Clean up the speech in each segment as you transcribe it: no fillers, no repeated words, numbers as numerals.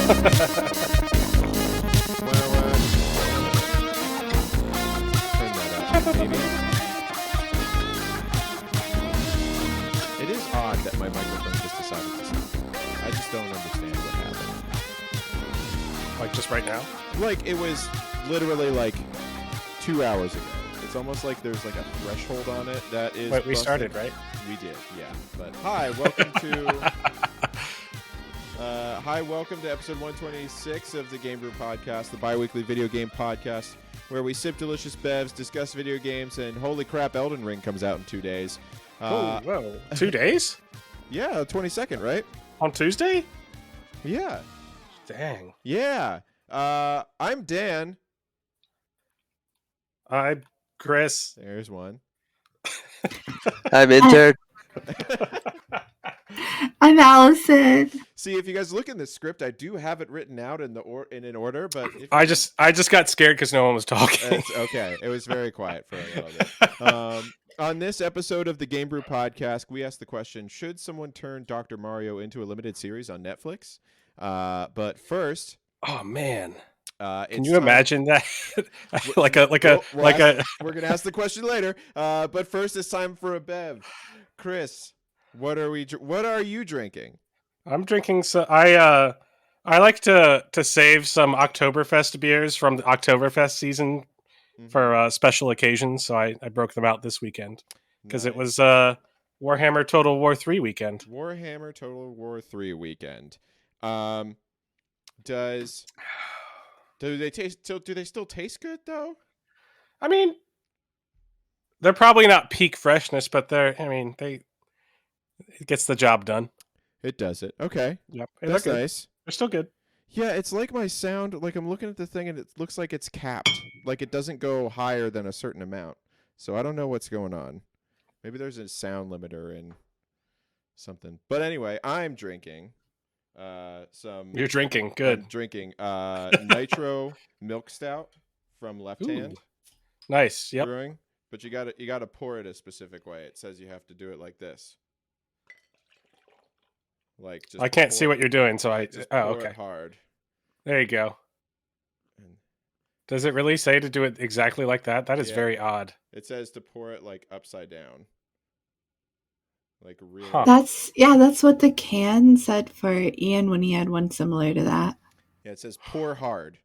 that up, maybe. It is odd that my microphone just decided to stop. I just don't understand what happened. Like just right now? Like it was literally like 2 hours ago. It's almost like there's like a threshold on it that is. Wait, we started, right? We did, yeah. But hi, welcome to episode 126 of the Gamebrew podcast, the bi-weekly video game podcast where we sip delicious bevs, discuss video games, and holy crap, Elden Ring comes out in 2 days. Whoa. 2 days? Yeah, 22nd, right? On Tuesday? Yeah. Dang. Yeah. I'm Dan. I'm Chris. There's one. I'm intern. I'm Allison. See, if you guys look in the script, I do have it written out in an order, but I just got scared because no one was talking. It's okay. It was very quiet for a little bit. On this episode of the Gamebrew podcast, we asked the question: should someone turn Dr. Mario into a limited series on Netflix? But first, oh man, can it's you imagine that? We're gonna ask the question later. But first, it's time for a bev. Chris, what are you drinking? I'm drinking. So I like to save some Oktoberfest beers from the Oktoberfest season for special occasions. So I broke them out this weekend because It was Warhammer Total War 3 weekend. Warhammer Total War 3 weekend. Do they still taste good though? I mean, they're probably not peak freshness, but it gets the job done. It does it. Okay. Yep. That's nice. They're still good. Yeah, it's like my sound, like I'm looking at the thing and it looks like it's capped. Like it doesn't go higher than a certain amount. So I don't know what's going on. Maybe there's a sound limiter in something. But anyway, I'm drinking You're drinking. Good. I'm drinking Nitro Milk Stout from Left Hand. Nice. Yep. Brewing. But you gotta pour it a specific way. It says you have to do it like this. Like just I can't see what you're doing, so pour it hard. There you go. Does it really say to do it exactly like that? That is very odd. It says to pour it like upside down. Like really. Huh. That's what the can said for Ian when he had one similar to that. Yeah, it says pour hard.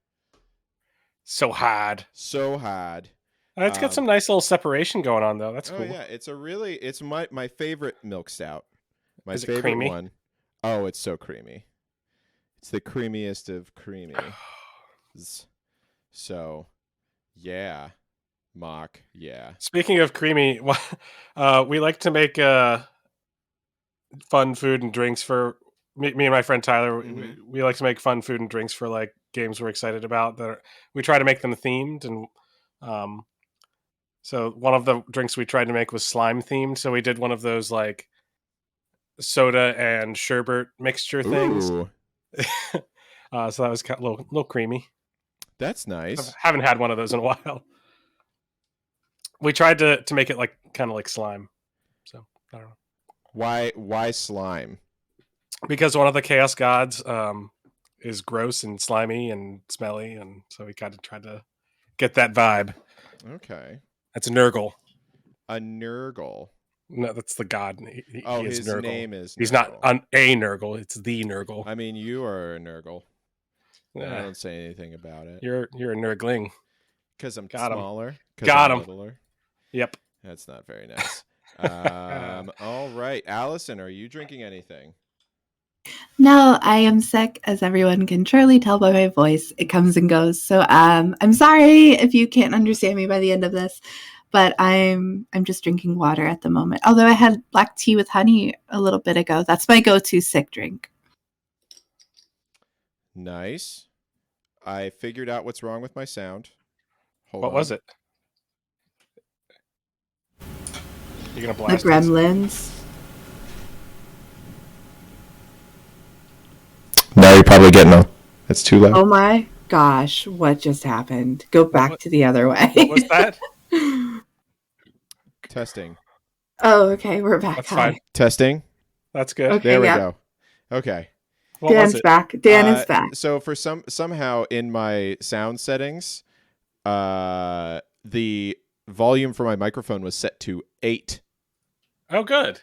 So hard. It's got some nice little separation going on though. That's cool. Oh yeah, it's my favorite milk stout. My Is it favorite creamy? one. Oh, it's so creamy. It's the creamiest of creamy. So, yeah. Mock, yeah. Speaking of creamy, we like to make fun food and drinks for me and my friend Tyler. We like to make fun food and drinks for like games we're excited about. We try to make them themed, and so one of the drinks we tried to make was slime themed. So we did one of those like soda and sherbet mixture things. Ooh. So that was a little creamy. That's nice. I haven't had one of those in a while. We tried to make it like kind of like slime. So I don't know. Why slime? Because one of the chaos gods is gross and slimy and smelly, and so we kind of tried to get that vibe. Okay. That's a Nurgle. A Nurgle. No, that's the god. He is his Nurgle. name is Nurgle. He's not a Nurgle. It's the Nurgle. I mean, you are a Nurgle. Yeah. I don't say anything about it. You're a Nurgling. Because I'm Got him. smaller. Got him. Littler. Yep. That's not very nice. All right. Allison, are you drinking anything? No, I am sick, as everyone can surely tell by my voice. It comes and goes. So I'm sorry if you can't understand me by the end of this, but I'm just drinking water at the moment. Although I had black tea with honey a little bit ago. That's my go-to sick drink. Nice. I figured out what's wrong with my sound. What was it? You're gonna blast The Gremlins. Now you're probably getting them. It's too loud. Oh my gosh, what just happened? Go back to the other way. What was that? Testing. Oh, okay, we're back. That's Hi. fine. Testing. That's good. Okay. There we yeah. go. Okay. What was Dan's it? back. Dan is back. So for somehow in my sound settings, the volume for my microphone was set to 8. Oh, good.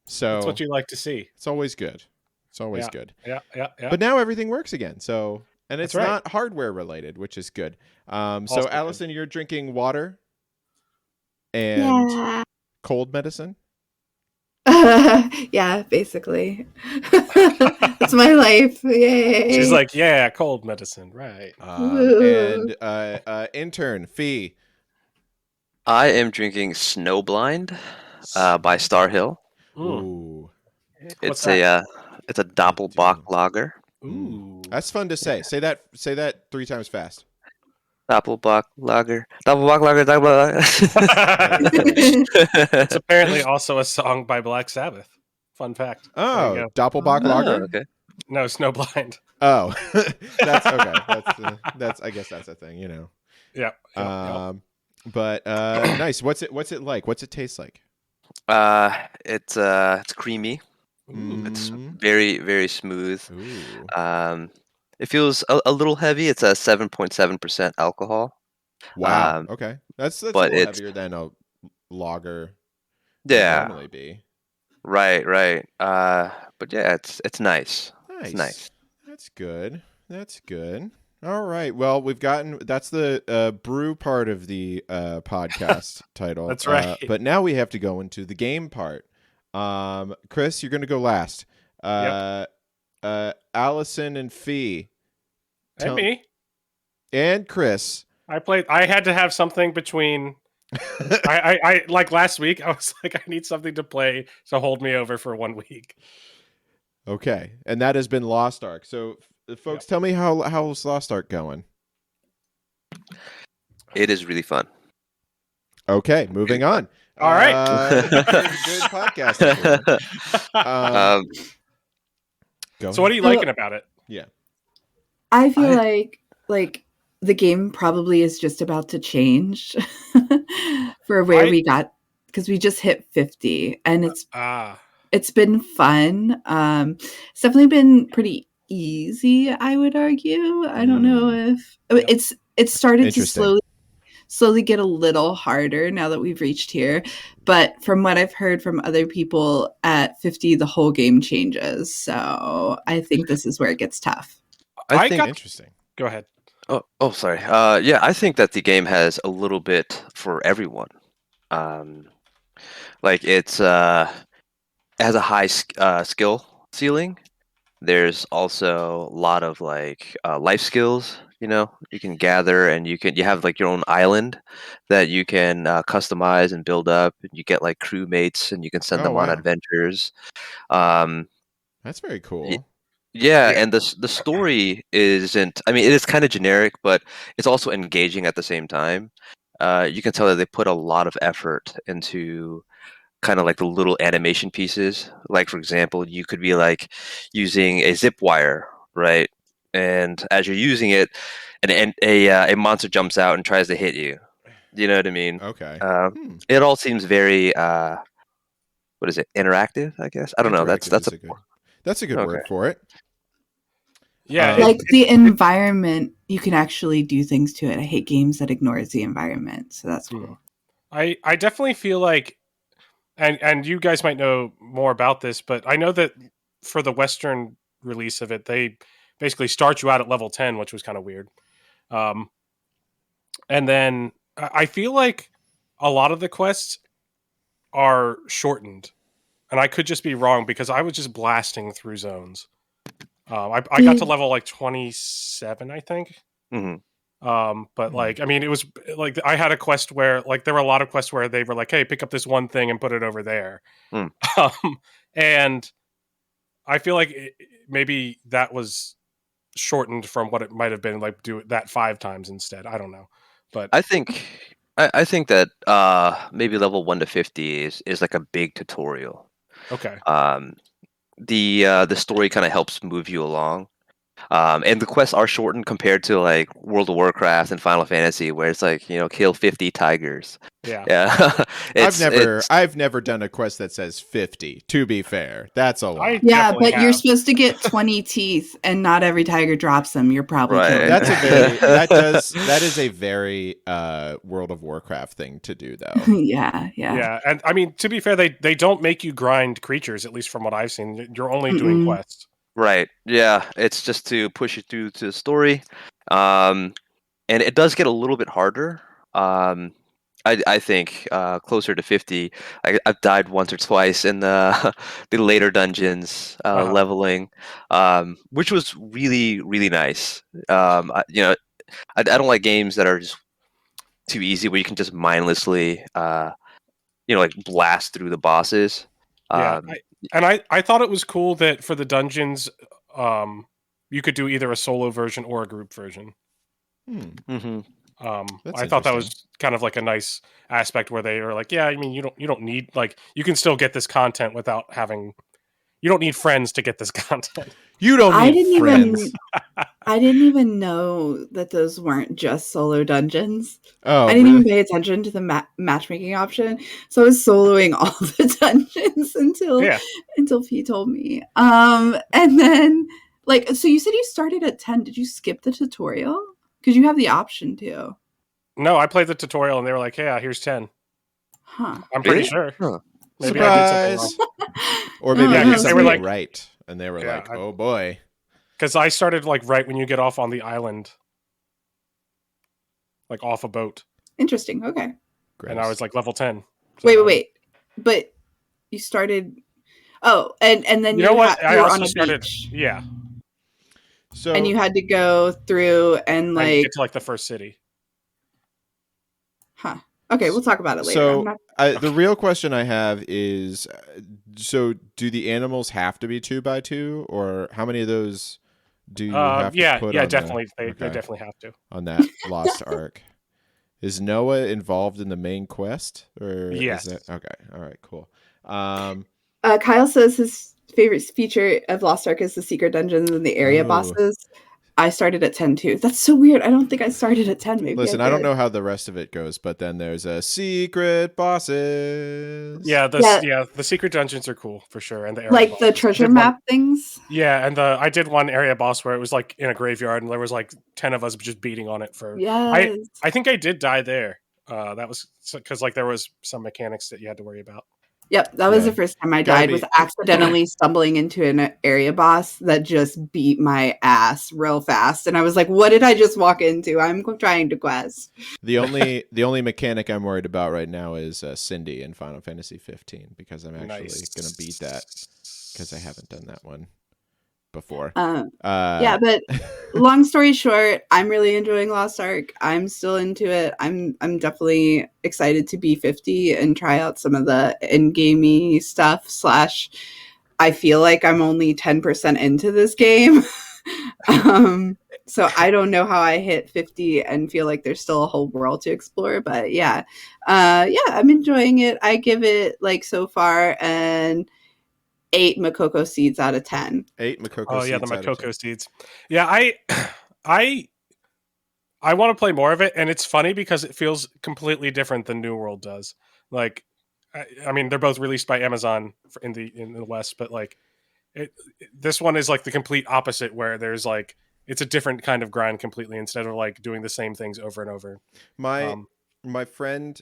So That's what you like to see. it's always good. It's always good. Yeah. But now everything works again. So, and it's That's right. not hardware related, which is good. So Also Allison, you're drinking water and Yeah. cold medicine. Yeah, basically. That's my life. Yay. She's like, yeah, cold medicine, right? And intern Fee. I am drinking Snowblind by Star Hill. Ooh, What's It's a Doppelbock lager. Ooh. that's fun to say. Say that 3 times fast. Doppelbock lager. Doppelbock lager. Doppelbock It's apparently also a song by Black Sabbath. Fun fact. There you Oh, go. Doppelbock lager. okay. No, Snowblind. Oh, that's okay. That's I guess that's a thing, you know. Yeah. But nice. What's it like? What's it taste like? It's creamy. It's very, very smooth. Ooh. It feels a little heavy. It's a 7.7% alcohol. Wow. Okay. That's a but little it's- heavier than a lager would Yeah. normally be. Right. But yeah, it's nice. Nice. It's nice. That's good. That's good. All right. Well, that's the brew part of the podcast title. That's right. But now we have to go into the game part. Chris, you're going to go last. Allison and Fee. And me. And Chris. I had to have something between. I like last week. I was like, I need something to play to hold me over for 1 week. Okay, and that has been Lost Ark. So, folks, tell me how's Lost Ark going? It is really fun. Okay, moving on. All right. Good podcast. So, what are you liking about it? Yeah, I feel like the game probably is just about to change for where we got, because we just hit 50 and it's been fun. It's definitely been pretty easy, I would argue. I don't know if it's started to slowly get a little harder now that we've reached here. But from what I've heard from other people, at 50 the whole game changes. So I think this is where it gets tough. I think interesting. Go ahead. Oh, sorry. Yeah, I think that the game has a little bit for everyone. Like it has a high skill ceiling. There's also a lot of like life skills. You know, you can gather and you have like your own island that you can customize and build up. And you get like crewmates and you can send them on adventures. That's very cool. Yeah, and the story isn't. I mean, it is kind of generic, but it's also engaging at the same time. You can tell that they put a lot of effort into kind of like the little animation pieces. Like, for example, you could be like using a zip wire, right? And as you're using it, a monster jumps out and tries to hit you. You know what I mean? Okay. It all seems very what is it? Interactive, I guess. I don't know. That's a good word for it. Yeah, like the environment, you can actually do things to it. I hate games that ignores the environment, so that's cool. I definitely feel like, and you guys might know more about this, but I know that for the Western release of it, they basically start you out at level 10, which was kind of weird. And then I feel like a lot of the quests are shortened, and I could just be wrong because I was just blasting through zones. I got to level like 27, I think. But like, I mean, it was like I had a quest where like there were a lot of quests where they were like, "Hey, pick up this one thing and put it over there," and I feel like maybe that was shortened from what it might have been. Like, do that 5 times instead. I don't know, but I think that maybe level 1 to 50 is like a big tutorial. Okay. The story kind of helps move you along. And the quests are shortened compared to like World of Warcraft and Final Fantasy, where it's like kill 50 tigers. Yeah. I've never done a quest that says 50. To be fair, that's a lot. Yeah, but you're supposed to get 20 teeth, and not every tiger drops them. You're probably Right. That's that is a very World of Warcraft thing to do, though. Yeah. And I mean, to be fair, they don't make you grind creatures, at least from what I've seen. You're only doing quests. Right. Yeah. It's just to push you through to the story, and it does get a little bit harder. I think closer to 50. I've died once or twice in the the later dungeons leveling, which was really, really nice. I don't like games that are just too easy where you can just mindlessly like blast through the bosses. I thought it was cool that for the dungeons, you could do either a solo version or a group version. Mm-hmm. I thought that was kind of like a nice aspect where they are like, yeah, I mean, you don't need, like, you can still get this content without having, you don't need friends to get this content. You don't need friends. I didn't even know that those weren't just solo dungeons. Oh, I didn't even pay attention to the matchmaking option, so I was soloing all the dungeons until P told me. And then, like, so you said you started at 10. Did you skip the tutorial? Because you have the option to. No, I played the tutorial and they were like, "Yeah, here's 10." Huh. I'm pretty sure. Huh. Maybe Surprise! I did something wrong. Or maybe Yeah, I did 'cause they something were like- right, and they were Yeah, like, "Oh boy." Because I started like right when you get off on the island, like off a boat, Interesting. Okay. Gross. and I was like level 10. So wait. But you started. Oh, and then You know what? you I were also on a started. beach, Yeah, So and you had to go through and I like. get to like the first city. Huh. Okay, we'll talk about it later. So the real question I have is, so do the animals have to be 2x2, or how many of those do you have to put on definitely. They okay, definitely have to. on that Lost Ark? Is Noah involved in the main quest? Or Yes. Is it, okay. All right. Cool. Kyle says his favorite feature of Lost Ark is the secret dungeons and the area bosses. I started at 10 too. That's so weird. I don't think I started at 10. Maybe Listen, I don't know how the rest of it goes, but then there's a secret bosses. Yeah, the secret dungeons are cool for sure, and the area like bosses. the treasure map things. Yeah, and I did one area boss where it was like in a graveyard, and there was like 10 of us just beating on it for. Yes. I think I did die there. That was because like there was some mechanics that you had to worry about. Yep, that was the first time I died, was accidentally stumbling into an area boss that just beat my ass real fast, and I was like, "What did I just walk into? I'm trying to quest." The only mechanic I'm worried about right now is Cindy in Final Fantasy 15, because I'm actually gonna beat that because I haven't done that one before. Yeah, but long story short, I'm really enjoying Lost Ark. I'm still into it. I'm definitely excited to be 50 and try out some of the in-gamey stuff. / I feel like I'm only 10% into this game. So I don't know how I hit 50 and feel like there's still a whole world to explore. But yeah, I'm enjoying it. I give it, like, so far and 8 Makoko seeds out of 10. 8 Makoko seeds. Oh yeah, the Makoko seeds. Yeah, I want to play more of it, and it's funny because it feels completely different than New World does. Like, I mean, they're both released by Amazon in the West, but like, this one is like the complete opposite, where there's like it's a different kind of grind completely instead of like doing the same things over and over. My friend.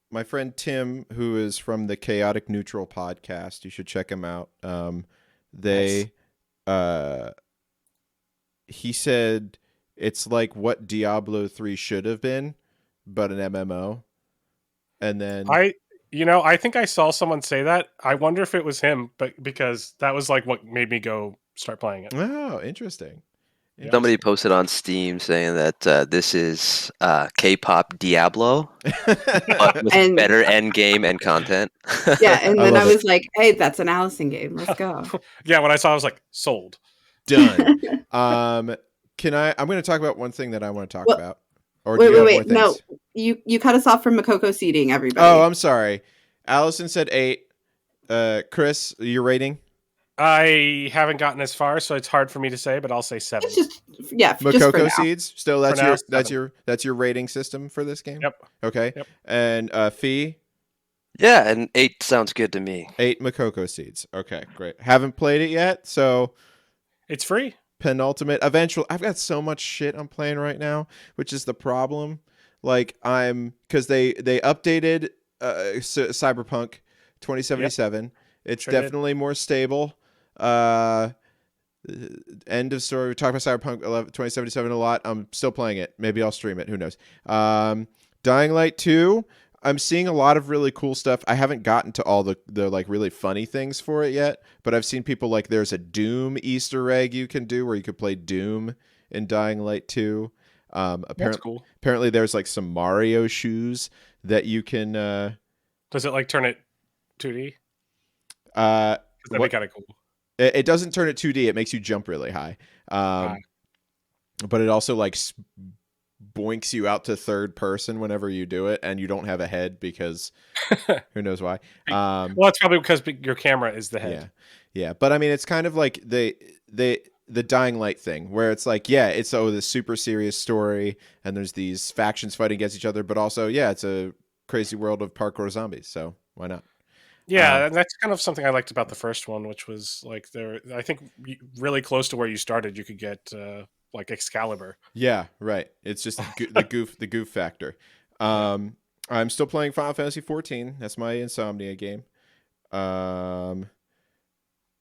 My friend Tim, who is from the Chaotic Neutral podcast, you should check him out. He said it's like what Diablo 3 should have been, but an MMO. And then I think I saw someone say that. I wonder if it was him, but because that was like what made me go start playing it. Oh, interesting. Somebody posted on Steam saying that this is K-pop Diablo, but with better end game and content. Yeah, and then I was like, "Hey, that's an Allison game. Let's go." Yeah, when I saw it, I was like, sold. Done. I'm going to talk about one thing that I want to talk about. Or wait. No, you cut us off from Makoko seeding, everybody. Oh, I'm sorry. Allison said 8. Chris, your rating? I haven't gotten as far, so it's hard for me to say, but I'll say 7. It's just just for Makoko now. seeds. Still, that's now, that's your rating system for this game. Yep. Okay. Yep. And Fee. Yeah, and 8 sounds good to me. 8 Makoko seeds. Okay, great. Haven't played it yet, so It's free. penultimate. Eventually, I've got so much shit I'm playing right now, which is the problem. Like because they updated Cyberpunk 2077. Yep. It's Sure definitely more stable. End of story. We talked about Cyberpunk 2077 a lot. I'm still playing it. Maybe I'll stream it. Who knows? Dying Light 2. I'm seeing a lot of really cool stuff. I haven't gotten to all the like really funny things for it yet, but I've seen people like there's a Doom Easter egg you can do where you could play Doom in Dying Light 2. That's cool. Apparently there's like some Mario shoes that you can Does it like turn it 2D? that'd be kind of cool. It doesn't turn it 2D. It makes you jump really high. But it also like boinks you out to third person whenever you do it, and you don't have a head because who knows why. Well, it's probably because your camera is the head. Yeah. But I mean, it's kind of like the Dying Light thing, where it's like, it's this super serious story, and there's these factions fighting against each other, but also, it's a crazy world of parkour zombies. So why not? Yeah, and that's kind of something I liked about the first one, which was like I think really close to where you started, you could get like Excalibur. Yeah, right. It's just the goof factor. I'm still playing Final Fantasy 14. That's my Insomnia game. Shout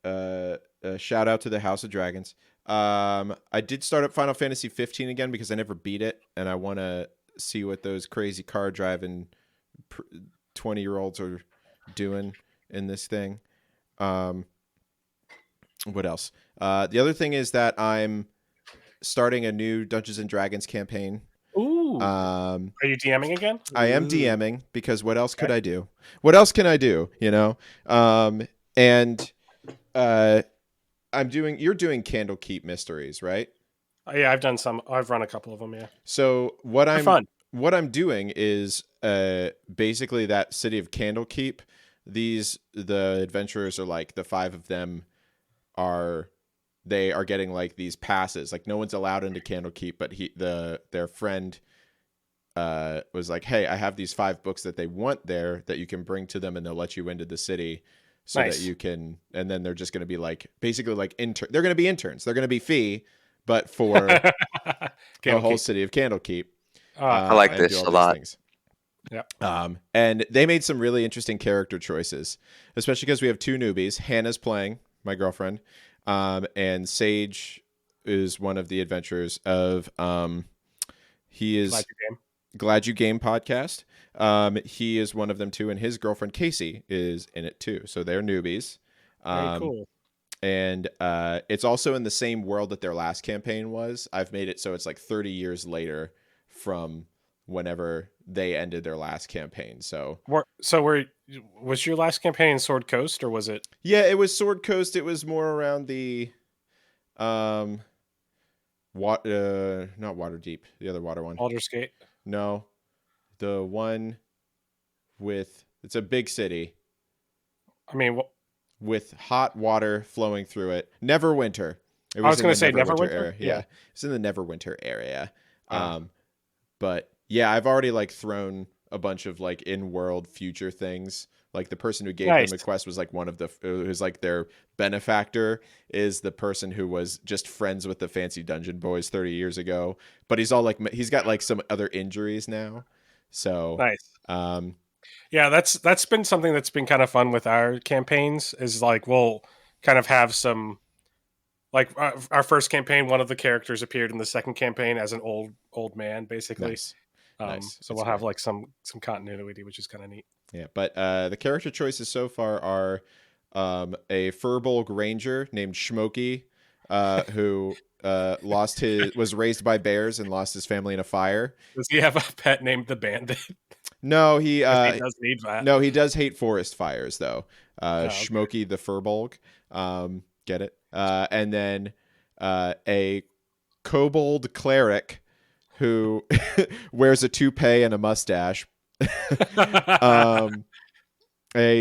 out to the House of Dragons. I did start up Final Fantasy 15 again because I never beat it, and I want to see what those crazy car driving 20-year-olds are doing in this thing. What else? The other thing is that I'm starting a new Dungeons and Dragons campaign. Ooh. Are you DMing again? I am DMing because what else could I do? What else can I do? You know? And you're doing Candlekeep Mysteries, right? Yeah, I've done some. I've run a couple of them, yeah. So what fun. What I'm doing is basically that city of Candlekeep. The adventurers are like the 5 of them are getting like these passes. Like no one's allowed into Candlekeep, but their friend was like, hey, I have these 5 books that they want there that you can bring to them, and they'll let you into the city so that you can. And then they're just going to be like basically like they're going to be interns. They're going to be fee, but for the whole city of Candlekeep. I like this a lot. Yeah. And they made some really interesting character choices, especially because we have 2 newbies. Hannah's playing, my girlfriend, and Sage is one of the adventurers of he is Glad You Game podcast. He is one of them too, and his girlfriend Casey is in it too. So they're newbies. Very cool. And it's also in the same world that their last campaign was. I've made it so it's like 30 years later from whenever they ended their last campaign. So was your last campaign in Sword Coast, or was it? Yeah, it was Sword Coast. It was more around the not Waterdeep, the other water one. Baldur's Gate? No. The one it's a big city. I mean, with hot water flowing through it. Neverwinter. I was going to say Neverwinter area. Yeah. It's in the Neverwinter area. But yeah, I've already like thrown a bunch of like in-world future things. Like the person who gave them a quest was like one of who's like their benefactor is the person who was just friends with the fancy dungeon boys 30 years ago. But he's all like, he's got like some other injuries now. So nice. Yeah, that's been something that's been kind of fun with our campaigns is like we'll kind of have some like our first campaign, one of the characters appeared in the second campaign as an old man, basically. Nice. So we'll have like some continuity, which is kind of neat. Yeah, but the character choices so far are a Furbolg Ranger named Schmokey, who was raised by bears and lost his family in a fire. Does he have a pet named the Bandit? No, he does need that. No, he does hate forest fires though. Okay. Schmokey the Furbolg, get it? And then a kobold cleric who wears a toupee and a mustache. A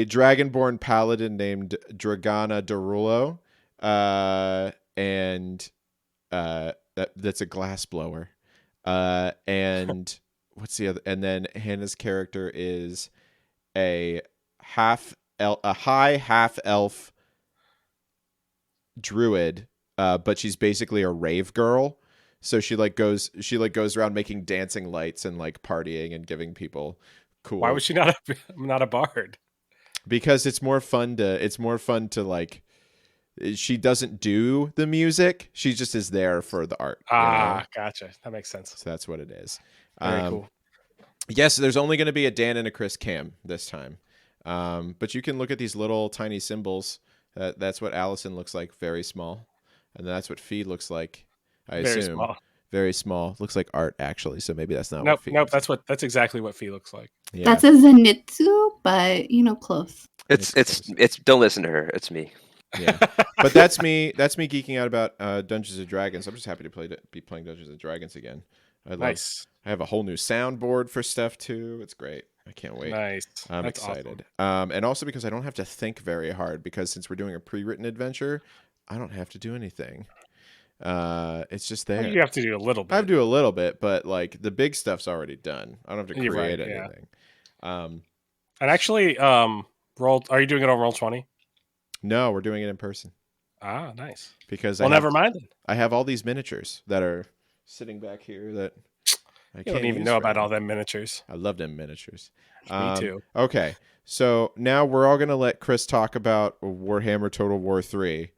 dragonborn paladin named Dragana Derulo, and that's a glass blower. And what's the other? And then Hannah's character is a high half elf druid, but she's basically a rave girl. So she goes around making dancing lights and like partying and giving people cool. Why was she not a bard? Because it's more fun to like. She doesn't do the music. She just is there for the art. Gotcha. That makes sense. So that's what it is. Very cool. Yes, there's only going to be a Dan and a Chris Cam this time. But you can look at these little tiny symbols. That's what Allison looks like, very small. And that's what Fee looks like, I assume. Small. Very small. Looks like art, actually. So maybe that's not Nope, what Fee nope. looks That's exactly what Fee looks like. Yeah. That's a Zenitsu, but close. It's don't listen to her. It's me. Yeah, but that's me geeking out about Dungeons and Dragons. I'm just happy to be playing Dungeons and Dragons again. Nice. I have a whole new soundboard for stuff too. It's great. I can't wait. Nice. I'm excited. Awesome. And also because I don't have to think very hard, because since we're doing a pre-written adventure, I don't have to do anything. It's just there. You have to do a little bit. I have to do a little bit, but like the big stuff's already done. I don't have to create anything. Yeah. And actually, are you doing it on Roll20? No, we're doing it in person. Ah, nice. Because never mind then. I have all these miniatures that are sitting back here that I can't don't even know about all them miniatures. I love them miniatures. Me too. Okay, so now we're all gonna let Chris talk about Warhammer Total War 3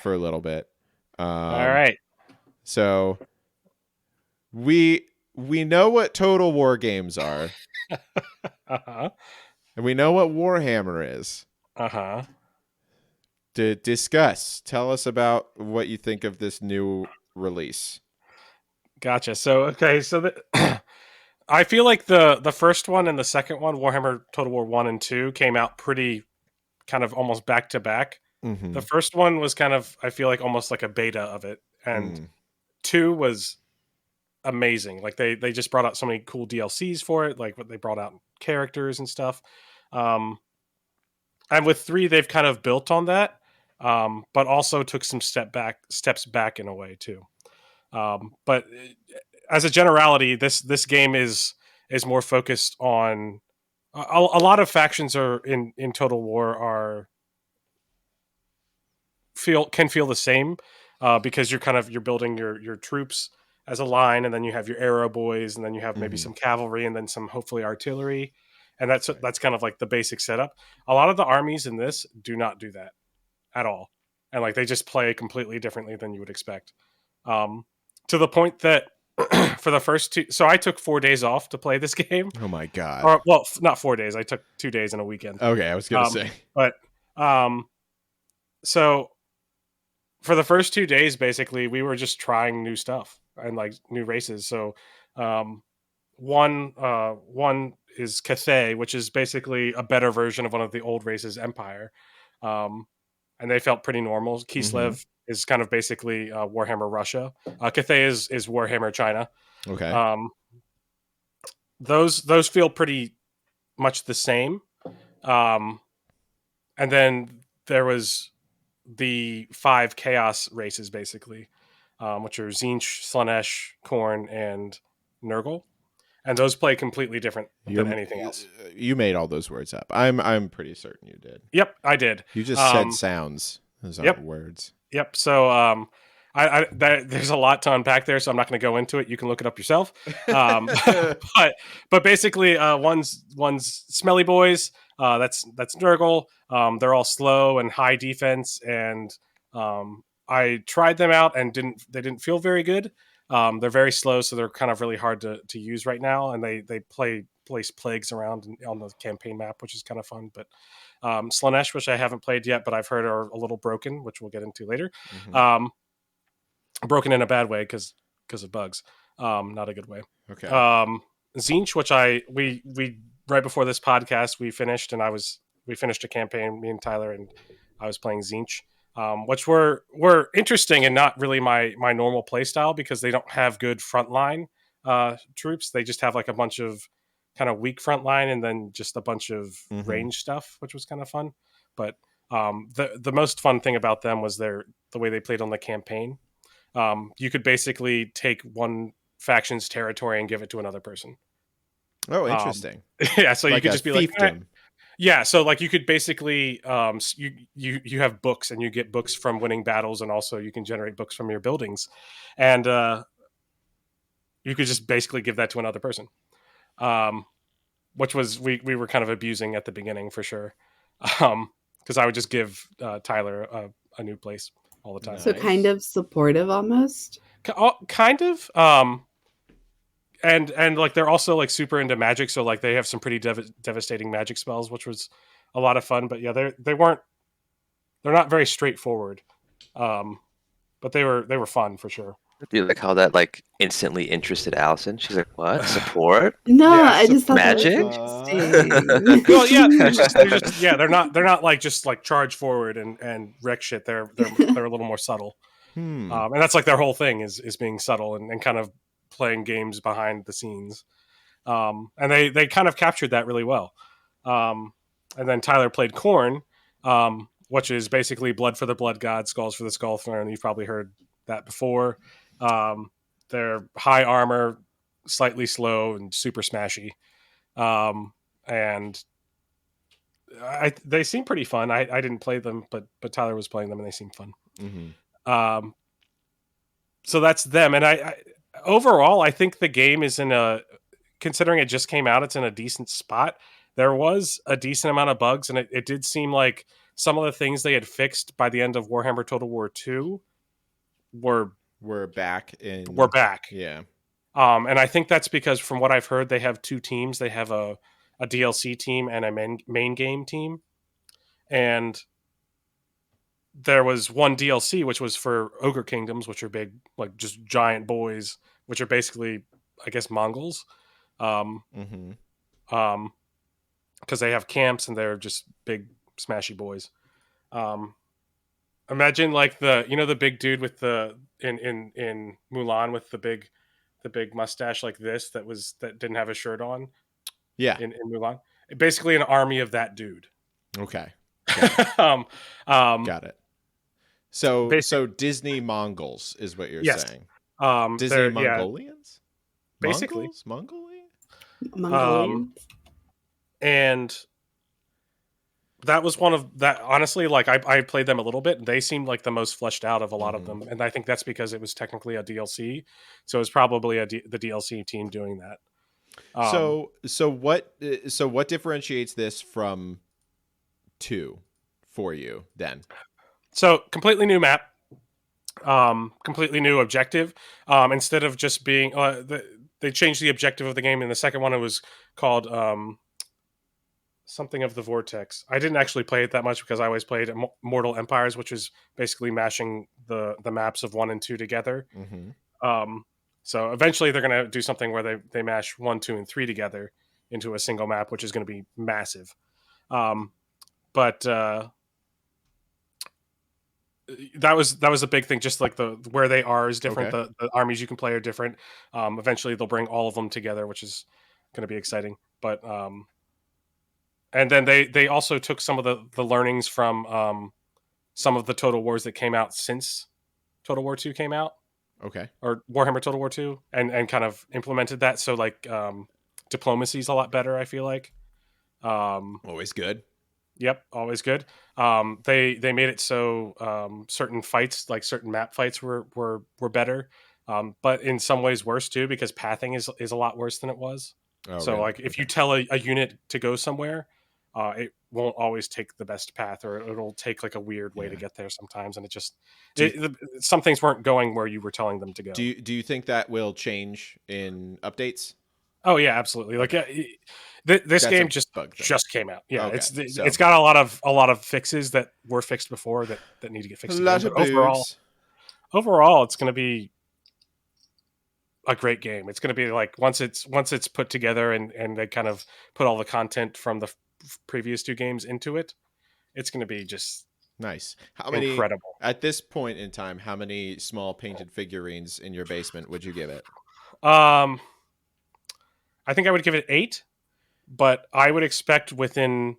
for a little bit. All right. So we know what Total War games are, Uh-huh. and we know what Warhammer is. Uh-huh. To discuss, tell us about what you think of this new release. Gotcha. So I feel like the first one and the second one, Warhammer Total War 1 and 2, came out pretty kind of almost back to back. Mm-hmm. The first one was kind of, I feel like, almost like a beta of it, and 2 was amazing. Like they just brought out so many cool DLCs for it, like what they brought out characters and stuff. And with 3, they've kind of built on that. But also took some steps back in a way too. But as a generality, this game is more focused on a lot of factions are in Total War can feel the same because you're building your troops as a line, and then you have your arrow boys, and then you have maybe some cavalry, and then some hopefully artillery, and that's kind of like the basic setup. A lot of the armies in this do not do that at all, and like they just play completely differently than you would expect, to the point that for the first 2, so I took 4 days off to play this game. Oh my god. Or, well, not 4 days, I took 2 days and a weekend. Okay, I was gonna say, but so for the first 2 days, basically we were just trying new stuff and like new races. So one is Cathay, which is basically a better version of one of the old races, Empire. And they felt pretty normal. Kislev is kind of basically Warhammer Russia. Cathay is Warhammer China. Okay. Those feel pretty much the same. And then there was the 5 chaos races, basically, which are Tzeentch, Slaanesh, Khorne, and Nurgle. And those play completely different than anything else. You made all those words up. I'm pretty certain you did. Yep, I did. You just said sounds. Those aren't words. Yep. So there's a lot to unpack there, so I'm not going to go into it. You can look it up yourself. But basically, one's Smelly Boys. That's Nurgle. They're all slow and high defense, and I tried them out and they didn't feel very good. They're very slow, so they're kind of really hard to use right now, and they place plagues around on the campaign map, which is kind of fun. But Slaanesh, which I haven't played yet, but I've heard are a little broken, which we'll get into later. Broken in a bad way because of bugs, not a good way. Okay. Tzeentch, which we right before this podcast we finished, and we finished a campaign, me and Tyler, and I was playing Tzeentch. Which were interesting and not really my normal play style, because they don't have good frontline troops. They just have like a bunch of kind of weak frontline and then just a bunch of range stuff, which was kind of fun. But The most fun thing about them was the way they played on the campaign. You could basically take one faction's territory and give it to another person. Oh, interesting. Yeah, so like you could a just be like, fiefdom. yeah, so like you could basically you have books, and you get books from winning battles, and also you can generate books from your buildings, and you could just basically give that to another person, which was we were kind of abusing at the beginning for sure, because I would just give Tyler a new place all the time. So kind of supportive almost. Kind of. And like they're also like super into magic, so like they have some pretty devastating magic spells, which was a lot of fun. But yeah, they're not very straightforward, but they were fun for sure. Do you like how that like instantly interested Allison? She's like, "What support? No, Yeah, I just thought that was magic? interesting. Well, yeah, they're not like just like charge forward and wreck shit. They're a little more subtle, and that's like their whole thing is being subtle and kind of playing games behind the scenes. And they kind of captured that really well. And then Tyler played Khorne, which is basically blood for the blood god, skulls for the skull throne. You've probably heard that before. They're high armor, slightly slow, and super smashy. And they seem pretty fun. I didn't play them, but Tyler was playing them, and they seem fun. Mm-hmm. So that's them. And I overall, I think the game is considering it just came out, it's in a decent spot. There was a decent amount of bugs, and it did seem like some of the things they had fixed by the end of Warhammer Total War 2 we're back. Yeah. And I think that's because from what I've heard, they have two teams. They have a DLC team and a main game team. And there was one DLC, which was for Ogre Kingdoms, which are big, like just giant boys, which are basically, I guess, Mongols. Because they have camps and they're just big, smashy boys. Imagine like the big dude with the in Mulan with the big mustache like this that didn't have a shirt on. Yeah. In Mulan, basically an army of that dude. Okay. Got it. So Disney Mongols is what you're saying. Disney Mongolians? Basically. Mongolians. And that was one of that. Honestly, like I played them a little bit, and they seemed like the most fleshed out of a lot of them. And I think that's because it was technically a DLC, so it was probably the DLC team doing that. So what differentiates this from 2 for you then? So completely new map, completely new objective. Instead of just being, they changed the objective of the game. In the second one, it was called something of the Vortex. I didn't actually play it that much because I always played Mortal Empires, which is basically mashing the maps of 1 and 2 together. So eventually they're going to do something where they mash 1, 2, and 3 together into a single map, which is going to be massive. But that was a big thing. Just like where they are is different. Okay. The armies you can play are different. Eventually they'll bring all of them together, which is going to be exciting. But and then they also took some of the learnings from some of the Total Wars that came out since Total War 2 came out. Okay. Or Warhammer Total War 2 and kind of implemented that. So like diplomacy is a lot better, I feel like. Always good. Yep, always good. They made it so certain fights, like certain map fights were better. But in some ways worse too, because pathing is a lot worse than it was. Oh, so really? Like if you tell a unit to go somewhere, it won't always take the best path, or it'll take like a weird way to get there sometimes, and some things weren't going where you were telling them to go. Do you think that will change in updates? Oh yeah, absolutely. Like this game just came out. Yeah, okay. It's got a lot of fixes that were fixed before that need to get fixed. Overall, it's going to be a great game. It's going to be like once it's put together and they kind of put all the content from the previous 2 games into it, it's going to be just nice. Incredible. At this point in time, how many small painted figurines in your basement would you give it? I think I would give it 8, but I would expect within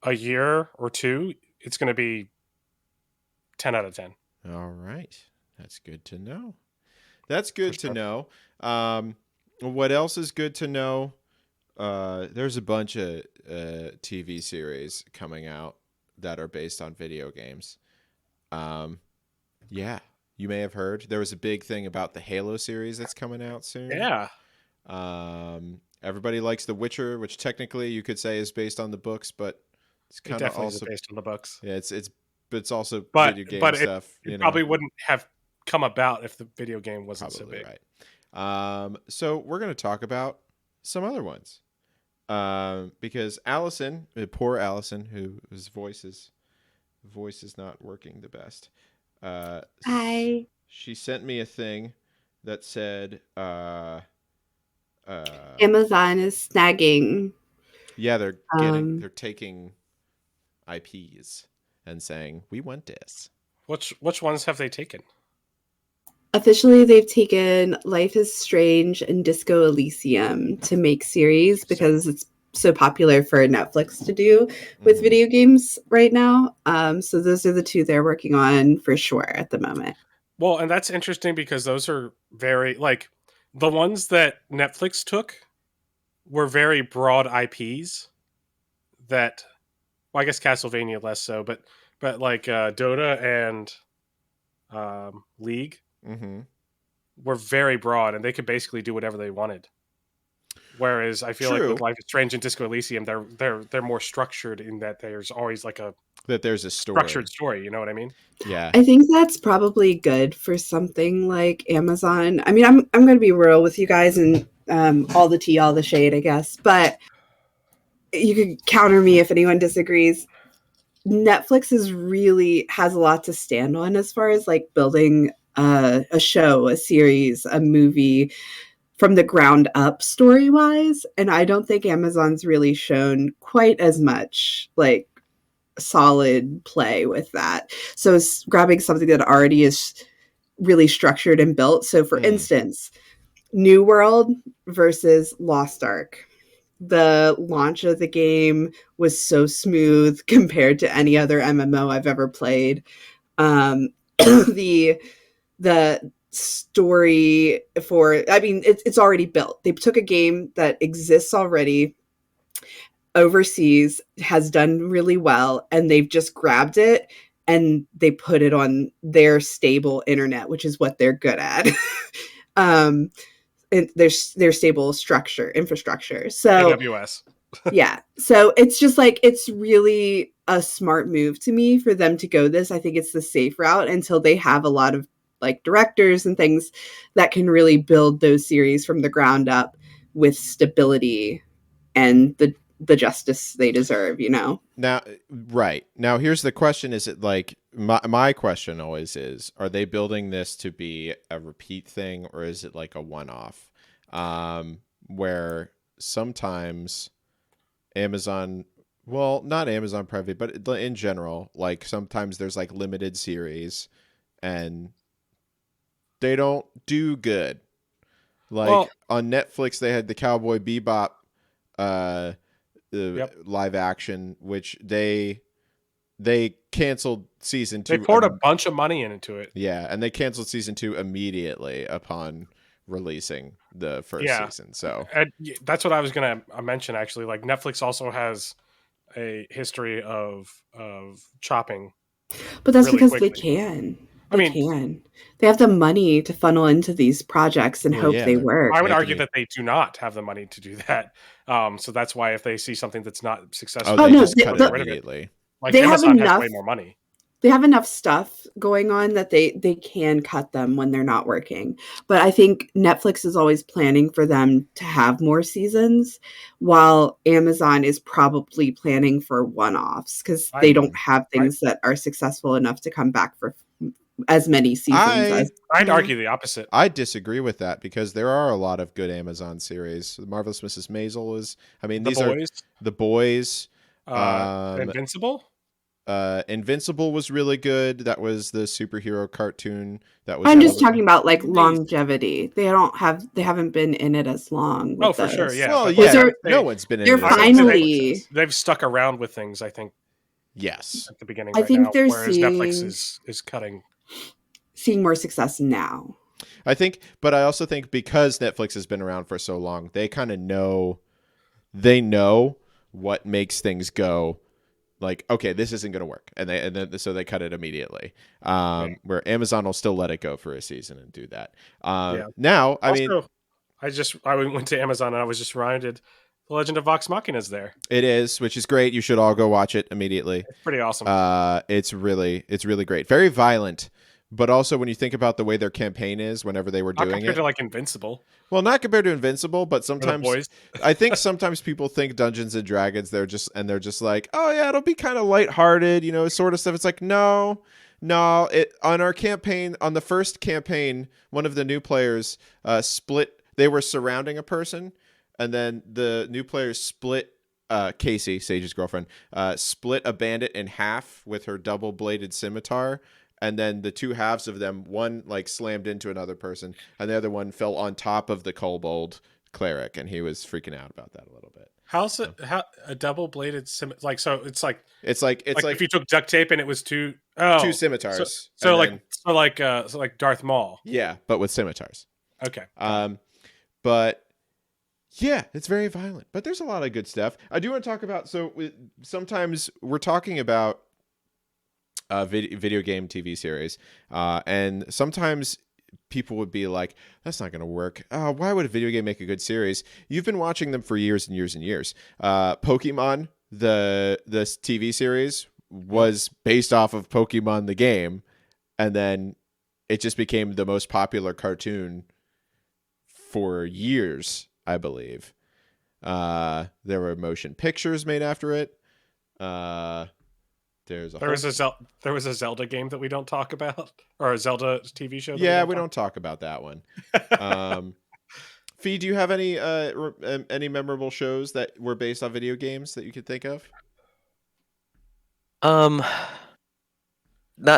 a year or 2 it's going to be 10 out of 10. All right. That's good to know. That's good to know. What else is good to know? There's a bunch of TV series coming out that are based on video games. Yeah, you may have heard. There was a big thing about the Halo series that's coming out soon. Yeah. Everybody likes The Witcher, which technically you could say is based on the books, but it's kind of also based on the books. Yeah, it's also but video game stuff. It probably wouldn't have come about if the video game wasn't so big. Right. So we're going to talk about some other ones. Because Allison, poor Allison, whose voice is not working the best. Hi. She sent me a thing that said Amazon is snagging. Yeah, they're taking IPs and saying, we want this. Which ones have they taken? Officially, they've taken Life is Strange and Disco Elysium to make series because it's so popular for Netflix to do with video games right now. So those are the two they're working on for sure at the moment. Well, and that's interesting because those are very, like, the ones that Netflix took were very broad IPs that, well, I guess Castlevania less so, but like Dota and League were very broad, and they could basically do whatever they wanted. Whereas I feel like with Life is Strange and Disco Elysium, they're more structured in that there's always like there's a story. Structured story. You know what I mean? Yeah. I think that's probably good for something like Amazon. I mean, I'm going to be real with you guys and all the tea, all the shade, I guess. But you could counter me if anyone disagrees. Netflix has a lot to stand on as far as like building a show, a series, a movie from the ground up story wise. And I don't think Amazon's really shown quite as much like solid play with that. So it's grabbing something that already is really structured and built. So for instance, New World versus Lost Ark. The launch of the game was so smooth compared to any other MMO I've ever played. The story it's already built. They took a game that exists already overseas, has done really well, and they've just grabbed it and they put it on their stable internet, which is what they're good at. Their stable infrastructure. So AWS. Yeah. So it's just like, it's really a smart move to me for them to go this. I think it's the safe route until they have a lot of like directors and things that can really build those series from the ground up with stability and the justice they deserve, you know? Now, right. Now, here's the question. Is it like, my question always is, are they building this to be a repeat thing, or is it like a one-off? Where sometimes Amazon, well, not Amazon Private, but in general, like sometimes there's like limited series and they don't do good. Like on Netflix, they had the Cowboy Bebop live action, which they canceled season 2. They poured a bunch of money into it. Yeah, and they canceled season 2 immediately upon releasing the first season. So and that's what I was going to mention, actually. Like, Netflix also has a history of chopping. But that's really because quickly. they can. They have the money to funnel into these projects and hope they work. I would argue that they do not have the money to do that. So that's why if they see something that's not successful, they just cut it immediately. Like, they Amazon has way more money. They have enough stuff going on that they can cut them when they're not working. But I think Netflix is always planning for them to have more seasons, while Amazon is probably planning for one-offs because they don't have things that are successful enough to come back for as many seasons. I'd argue the opposite. I disagree with that because there are a lot of good Amazon series. The Marvelous Mrs. Maisel is, I mean, these are The Boys. Invincible? Invincible was really good. That was the superhero cartoon. I'm just talking about like longevity. They haven't been in it as long. Oh, for sure, yeah. Well, yeah. No one's been in it. They're finally. They've stuck around with things, I think. Yes. at the beginning I right think now, they're whereas Netflix seeing is cutting. more success now. I think, but I also think because Netflix has been around for so long, they kind of know, they know what makes things go like, okay, this isn't going to work. So they cut it immediately. Right. Where Amazon will still let it go for a season and do that. Yeah. Now, I mean, I went to Amazon and I was just reminded The Legend of Vox Machina is there. it is, which is great. You should all go watch it immediately. It's pretty awesome. It's really great. Very violent, but also when you think about the way their campaign is, whenever they were Not doing compared it, to like Invincible. well, not compared to Invincible, but Or The sometimes Boys. I think sometimes people think Dungeons and Dragons, they're just like, oh yeah, it'll be kind of lighthearted, sort of stuff. It's like, no. It on our campaign, on the first campaign, one of the new players split. They were surrounding a person, and then the new players split. Casey, Sage's girlfriend, split a bandit in half with her double-bladed scimitar, and then the two halves of them, one like slammed into another person, and the other one fell on top of the kobold cleric, and he was freaking out about that a little bit. How's it? How a double-bladed like? So it's like if you took duct tape and it was two scimitars. So like Darth Maul. Yeah, but with scimitars. Okay. But yeah, it's very violent, but there's a lot of good stuff. I do want to talk about. So sometimes we're talking about video game TV series, and sometimes people would be like, that's not going to work. Why would a video game make a good series? You've been watching them for years and years and years. Pokemon, the TV series, was based off of Pokemon the game, and then it just became the most popular cartoon for years, I believe. There were motion pictures made after it. There was a Zelda game that we don't talk about, or a Zelda TV show. Yeah, we don't talk about that one. Fee, do you have any memorable shows that were based on video games that you could think of? Not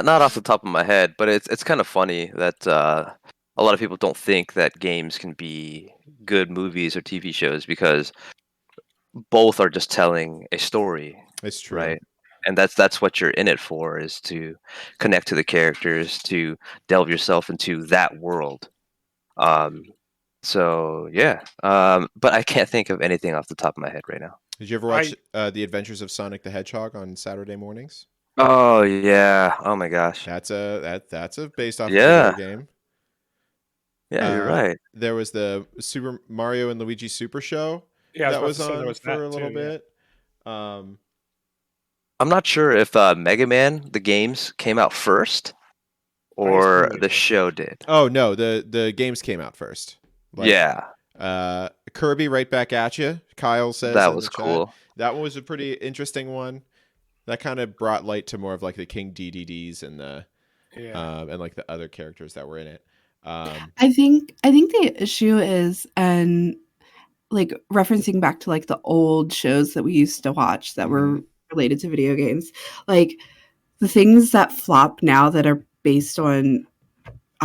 off the top of my head, but it's kind of funny that a lot of people don't think that games can be good movies or TV shows because both are just telling a story. It's true, right? And that's what you're in it for, is to connect to the characters, to delve yourself into that world. So yeah, but I can't think of anything off the top of my head right now. Did you ever watch The Adventures of Sonic the Hedgehog on Saturday mornings? Oh yeah! Oh my gosh! That's a based off of a video game. Yeah, you're right. There was the Super Mario and Luigi Super Show. Yeah, that was on for a little bit. I'm not sure if Mega Man the games came out first or the show did. Oh no, the games came out first. Yeah. Kirby, right back at you. Kyle says that was cool. That one was a pretty interesting one. That kind of brought light to more of like the King DDDs and the and like the other characters that were in it. I think the issue is, and like referencing back to like the old shows that we used to watch that were related to video games, like the things that flop now that are based on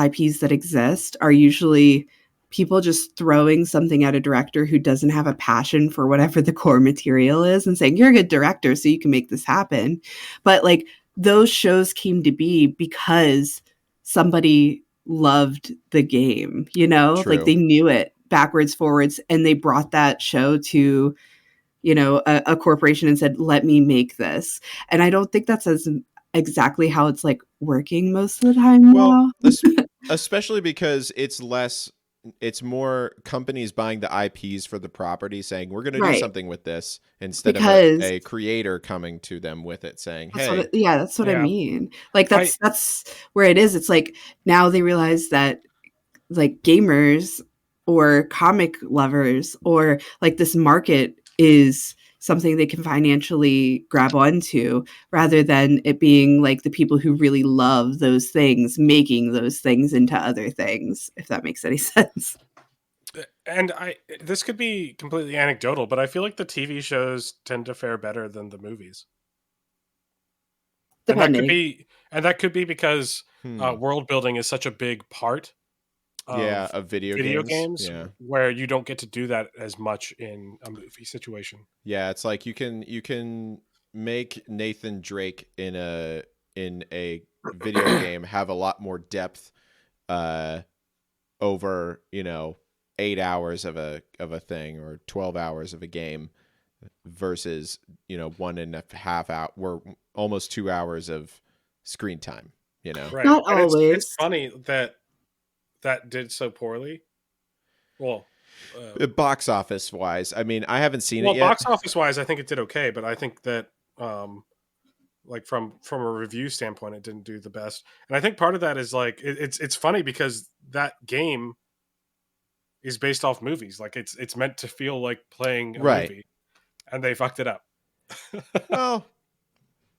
IPs that exist are usually people just throwing something at a director who doesn't have a passion for whatever the core material is and saying, you're a good director, so you can make this happen. But like those shows came to be because somebody loved the game, like they knew it backwards, forwards, and they brought that show to, a corporation and said, let me make this. And I don't think that's exactly how it's like working most of the time now. Especially because it's more companies buying the IPs for the property saying, we're going to do something with this instead of a creator coming to them with it saying, hey. That's what I mean. Like that's where it is. It's like now they realize that like gamers or comic lovers or like this market is something they can financially grab onto rather than it being like the people who really love those things making those things into other things, if that makes any sense. And this could be completely anecdotal, but I feel like the TV shows tend to fare better than the movies. Depending. And that could be because world building is such a big part of video games where you don't get to do that as much in a movie situation. Yeah, it's like you can make Nathan Drake in a video game have a lot more depth over 8 hours of a thing or 12 hours of a game versus 1.5 hour or almost 2 hours of screen time. Right. Not And always. It's funny that did so poorly. Well, box office wise, I mean, I haven't seen it yet. Box office wise, I think it did okay, but I think that like from a review standpoint, it didn't do the best. And I think part of that is like it's funny because that game is based off movies. Like it's meant to feel like playing a movie, and they fucked it up. Well,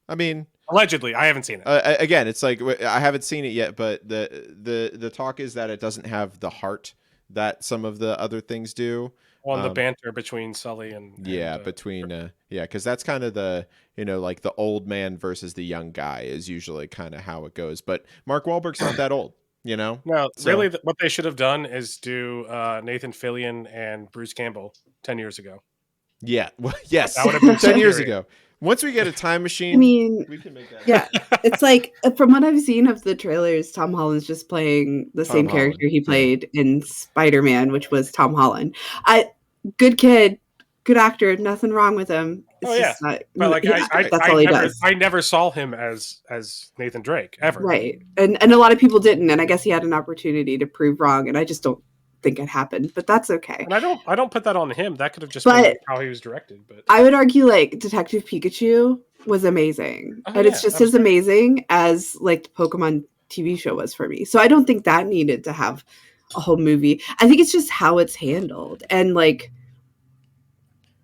I mean, allegedly, I haven't seen it. Again, it's like I haven't seen it yet, but the talk is that it doesn't have the heart that some of the other things do. On the banter between Sully and because that's kind of the like the old man versus the young guy is usually kind of how it goes. But Mark Wahlberg's not that old, No, really, what they should have done is do Nathan Fillion and Bruce Campbell 10 years ago. Yeah, well, yes, that would have been 10 years ago. Once we get a time machine, I mean, we can make that. Yeah, it's like from what I've seen of the trailers, Tom Holland's just playing the same character he played in Spider-Man, which was Tom Holland. Good kid, good actor, nothing wrong with him. It's but like that's all he does. I never saw him as Nathan Drake ever. Right, and a lot of people didn't, and I guess he had an opportunity to prove wrong, and I just don't think it happened, but that's okay. And I don't put that on him. That could have just been how he was directed. But I would argue like Detective Pikachu was amazing, and it's just as amazing as like the Pokemon TV show was for me. So I don't think that needed to have a whole movie. I think it's just how it's handled, and like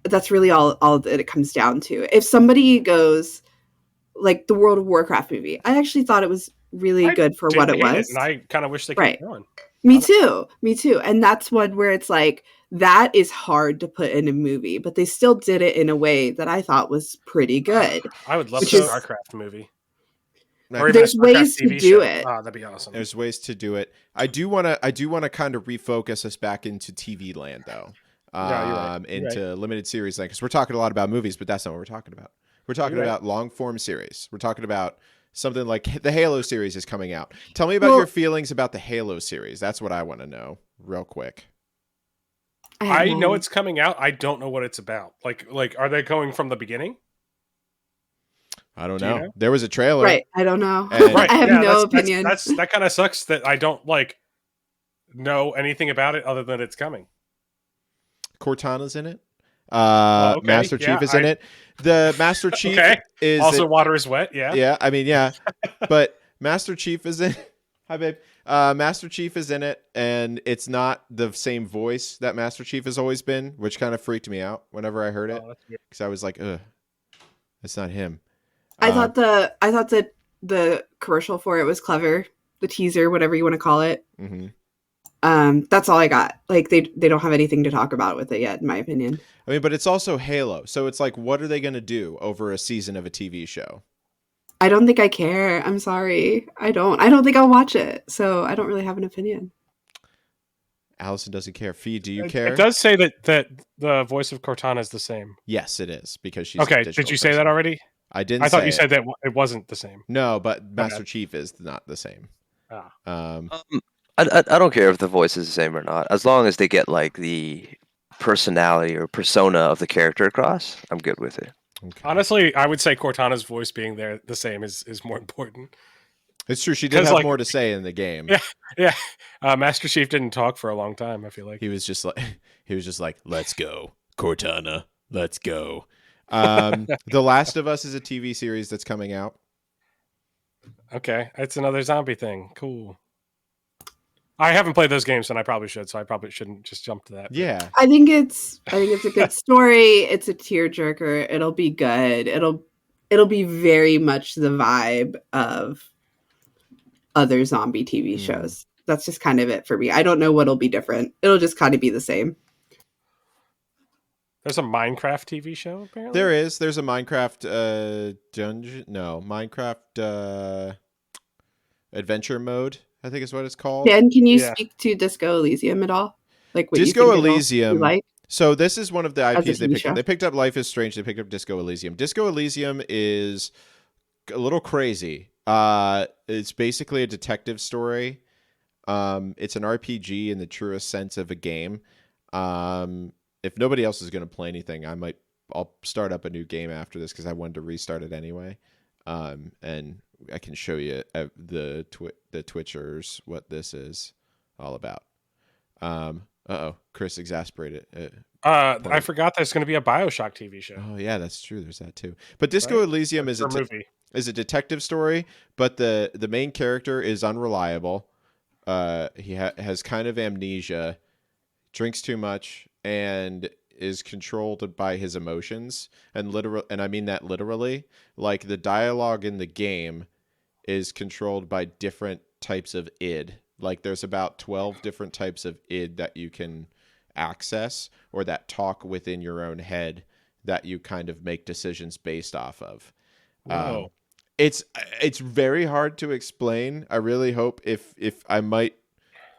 that's really all that it comes down to. If somebody goes like the World of Warcraft movie, I actually thought it was really good for what it was, and I kind of wish they kept going. Me too. And that's one where it's like, that is hard to put in a movie, but they still did it in a way that I thought was pretty good. I would love a StarCraft movie. There's ways to do it. Oh, that'd be awesome. There's ways to do it. I do want to kind of refocus us back into TV land though. Into limited series land, because we're talking a lot about movies, but that's not what we're talking about. We're talking about long form series. We're talking about something like the Halo series is coming out. Tell me about your feelings about the Halo series. That's what I want to know real quick. I know it's coming out. I don't know what it's about. Like, are they going from the beginning? I don't know. There was a trailer. Right. I don't know. I have no opinion. That kind of sucks that I don't know anything about it other than it's coming. Cortana's in it. Master Chief is in it. The Master Chief is also water is wet. Yeah. I mean, yeah, but Master Chief is in. Hi, babe. Master Chief is in it, and it's not the same voice that Master Chief has always been, which kind of freaked me out whenever I heard it, because I was like, "Ugh, it's not him." I thought that the commercial for it was clever. The teaser, whatever you want to call it. Mm-hmm. That's all I got. Like they don't have anything to talk about with it yet, in my opinion. I mean, but it's also Halo, so it's like, what are they going to do over a season of a TV show? I don't think I care. I'm sorry. I don't think I'll watch it, so I don't really have an opinion. Allison doesn't care. Fee, do you care? It does say that the voice of Cortana is the same. Yes, it is, because she's okay. Did you say that already? I didn't. I thought you said that it wasn't the same. No, but Master Chief is not the same. I don't care if the voice is the same or not, as long as they get like the personality or persona of the character across. I'm good with it. Okay. Honestly, I would say Cortana's voice being there the same is more important. It's true. She did have more to say in the game. Yeah. Master Chief didn't talk for a long time. I feel like he was just like, "Let's go, Cortana. Let's go." The Last of Us is a TV series that's coming out. Okay, it's another zombie thing. Cool. I haven't played those games, and I probably should, so I probably shouldn't just jump to that. Yeah, I think it's a good story. It's a tearjerker. It'll be good. It'll be very much the vibe of other zombie TV shows. That's just kind of it for me. I don't know what'll be different. It'll just kind of be the same. There's a Minecraft TV show, apparently? There is. There's a Minecraft Minecraft adventure mode, I think is what it's called. Dan, can you speak to Disco Elysium at all? Like what Disco you think Elysium. like? So this is one of the As a IPs they TV picked up. show. They picked up Life is Strange. They picked up Disco Elysium. Disco Elysium is a little crazy. It's basically a detective story. It's an RPG in the truest sense of a game. If nobody else is going to play anything, I'll start up a new game after this because I wanted to restart it anyway. And I can show you the Twitchers what this is all about. Chris exasperated. I forgot there's going to be a BioShock TV show. Oh yeah, that's true. There's that too. But Disco Elysium is a movie. Is a detective story, but the main character is unreliable. He has kind of amnesia, drinks too much, and is controlled by his emotions. And I mean that literally. Like the dialogue in the game is controlled by different types of id. Like there's about 12 different types of id that you can access or that talk within your own head that you kind of make decisions based off of. Whoa. It's very hard to explain. I really hope if I might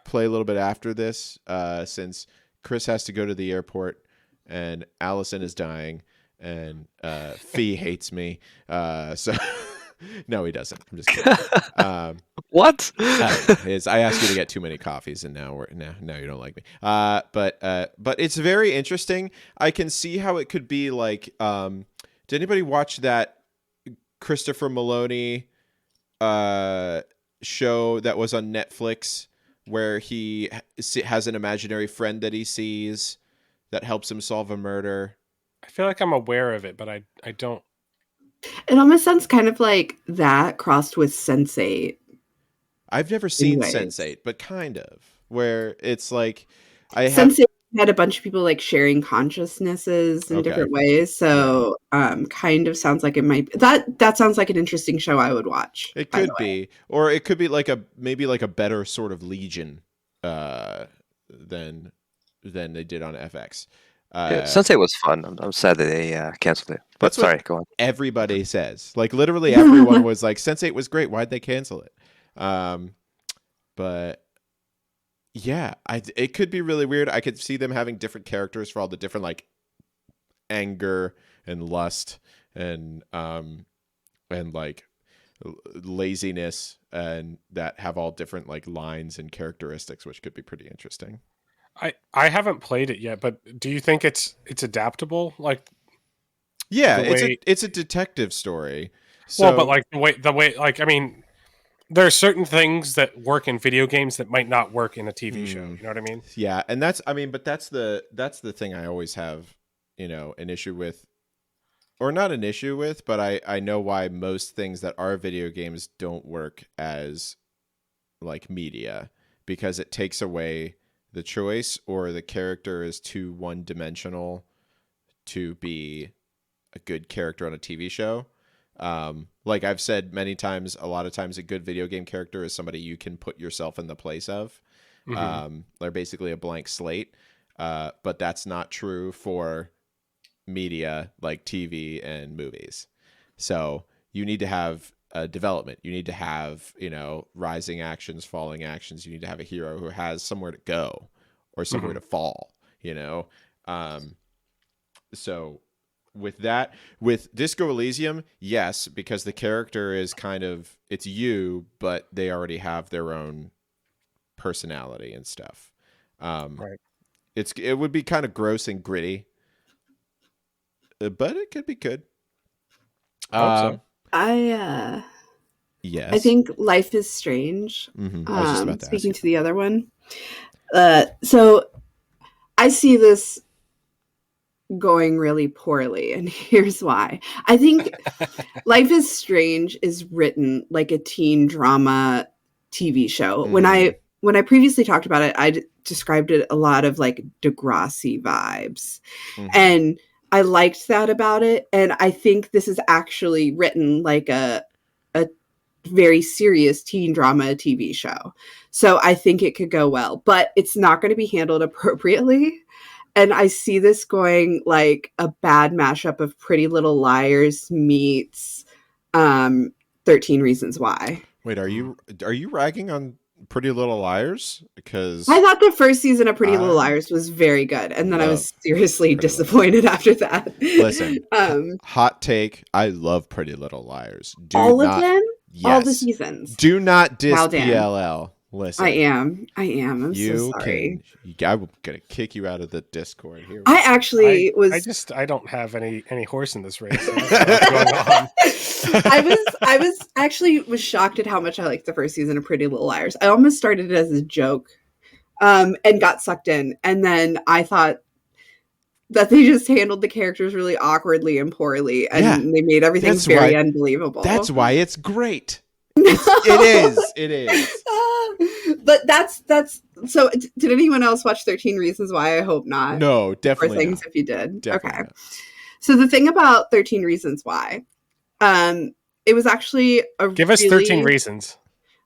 play a little bit after this, since Chris has to go to the airport and Allison is dying and Fee hates me. So no, he doesn't. I'm just kidding. What? I asked you to get too many coffees, and now you don't like me. But it's very interesting. I can see how it could be like. Did anybody watch that Christopher Maloney show that was on Netflix where he has an imaginary friend that he sees that helps him solve a murder? I feel like I'm aware of it, but I don't. It almost sounds kind of like that crossed with Sense8. I've never seen Anyways. Sense8, but kind of where it's like Sense8 had a bunch of people like sharing consciousnesses in different ways, so kind of sounds like it might be, that sounds like an interesting show I would watch. It could be, or it could be like maybe like a better sort of Legion than they did on FX. Sunset was fun. I'm sad that they canceled it. But sorry, go on. Everybody says, like literally everyone was like, Sense8 was great. Why'd they cancel it? But yeah, it could be really weird. I could see them having different characters for all the different like anger and lust and like laziness and that have all different like lines and characteristics, which could be pretty interesting. I haven't played it yet, but do you think it's adaptable? Like, yeah, it's a detective story. So, well, but like the way, like, I mean, there are certain things that work in video games that might not work in a TV show. You know what I mean? Yeah, and that's the thing I always have, an issue with, or not an issue with, but I know why most things that are video games don't work as like media, because it takes away the choice, or the character is too one-dimensional to be a good character on a TV show. Like I've said many times, a lot of times a good video game character is somebody you can put yourself in the place of. They're basically a blank slate. But that's not true for media like TV and movies. So you need to have a development. You need to have, rising actions, falling actions. You need to have a hero who has somewhere to go or somewhere to fall, So with Disco Elysium, yes, because the character is kind of, it's you, but they already have their own personality and stuff. Right. It would be kind of gross and gritty, but it could be good. So. Yes. I think Life is Strange. Mm-hmm. I was just about to speaking ask to the other one. So I see this going really poorly, and here's why. I think Life is Strange is written like a teen drama TV show. When I previously talked about it, I described it a lot of like Degrassi vibes. And I liked that about it. And I think this is actually written like a very serious teen drama TV show. So I think it could go well, but it's not going to be handled appropriately. And I see this going like a bad mashup of Pretty Little Liars meets 13 Reasons Why. Wait, are you ragging on Pretty Little Liars because I thought the first season of Pretty Little Liars was very good, and then I was seriously disappointed after that. Listen, hot take. I love Pretty Little Liars. All of them? Yes. All the seasons. Do not diss Wow, Dan. PLL. Listen. I am. I'm so sorry. I'm going to kick you out of the Discord here. I actually I don't have any horse in this race. So that's what's going on. I was shocked at how much I liked the first season of Pretty Little Liars. I almost started it as a joke, and got sucked in. And then I thought that they just handled the characters really awkwardly and poorly, and they made everything very unbelievable. That's why it's great. It is. But that's so. Did anyone else watch 13 Reasons Why? I hope not. No, definitely. Or things not. If you did, Definitely okay. not. So the thing about 13 Reasons Why, it was actually give us 13 reasons.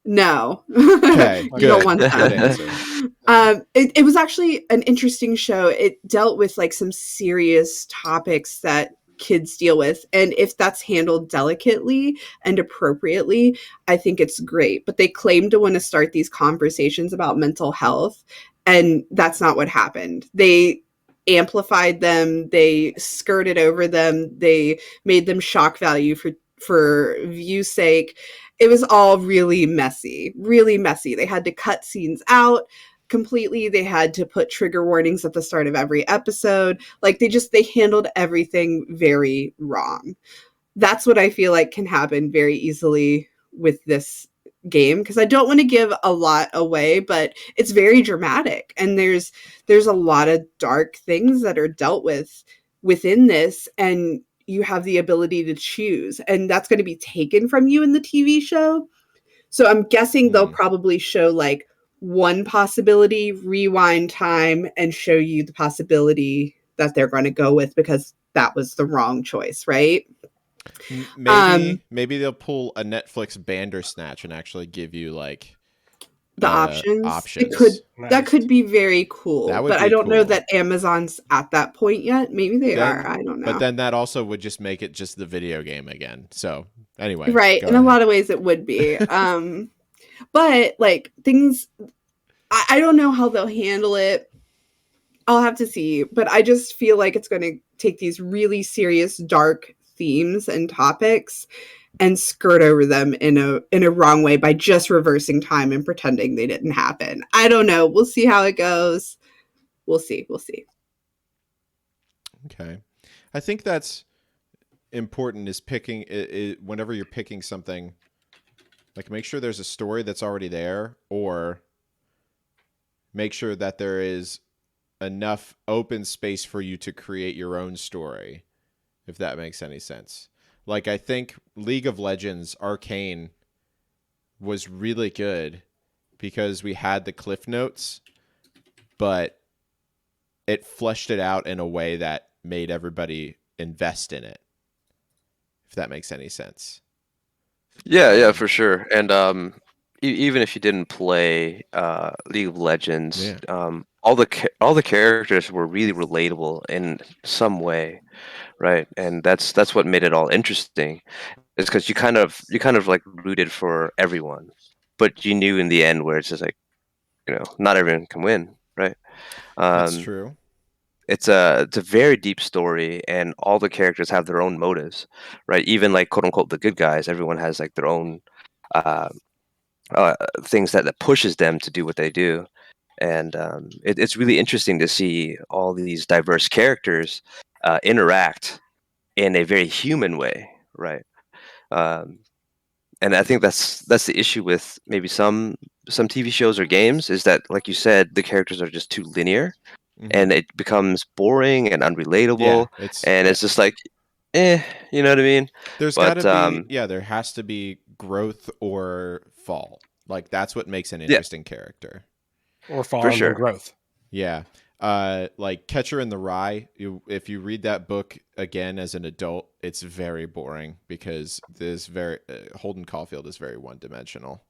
No, okay, you don't want that. Good answer. It was actually an interesting show. It dealt with like some serious topics that kids deal with, and if that's handled delicately and appropriately, I think it's great. But they claim to want to start these conversations about mental health, and that's not what happened. They amplified them, they skirted over them, they made them shock value for view's sake. It was all really messy. They had to cut scenes out completely. They had to put trigger warnings at the start of every episode. Like they handled everything very wrong. That's what I feel like can happen very easily with this game, because I don't want to give a lot away, but it's very dramatic, and there's a lot of dark things that are dealt with within this, and you have the ability to choose, and that's going to be taken from you in the TV show. So I'm guessing they'll probably show like one possibility, rewind time, and show you the possibility that they're going to go with because that was the wrong choice, right? Maybe they'll pull a Netflix Bandersnatch and actually give you like the options. Options. That could be very cool, but I don't know cool. that Amazon's at that point yet. Maybe they are. I don't know. But then that also would just make it just the video game again. So anyway, right? In a lot of ways, it would be. But like things, I don't know how they'll handle it. I'll have to see. But I just feel like it's going to take these really serious, dark themes and topics and skirt over them in a wrong way by just reversing time and pretending they didn't happen. I don't know. We'll see how it goes. We'll see. Okay. I think that's important is picking whenever you're picking something, like make sure there's a story that's already there, or make sure that there is enough open space for you to create your own story, if that makes any sense. Like, I think League of Legends Arcane was really good because we had the cliff notes, but it fleshed it out in a way that made everybody invest in it, if that makes any sense. Yeah, for sure. And even if you didn't play League of Legends, all the characters were really relatable in some way, right? And that's what made it all interesting. Is because you kind of like rooted for everyone, but you knew in the end where it's just like, not everyone can win, right? That's true. It's a very deep story, and all the characters have their own motives, right? Even like quote unquote the good guys, everyone has like their own things that pushes them to do what they do, and it's really interesting to see all these diverse characters interact in a very human way, right? And I think that's the issue with maybe some TV shows or games, is that, like you said, the characters are just too linear. Mm-hmm. And it becomes boring and unrelatable, and it's just like, you know what I mean? There's got to be, there has to be growth or fall. Like, that's what makes an interesting character. Or fall for sure. Growth. Yeah. Like Catcher in the Rye, if you read that book again as an adult, it's very boring because Holden Caulfield is very one-dimensional.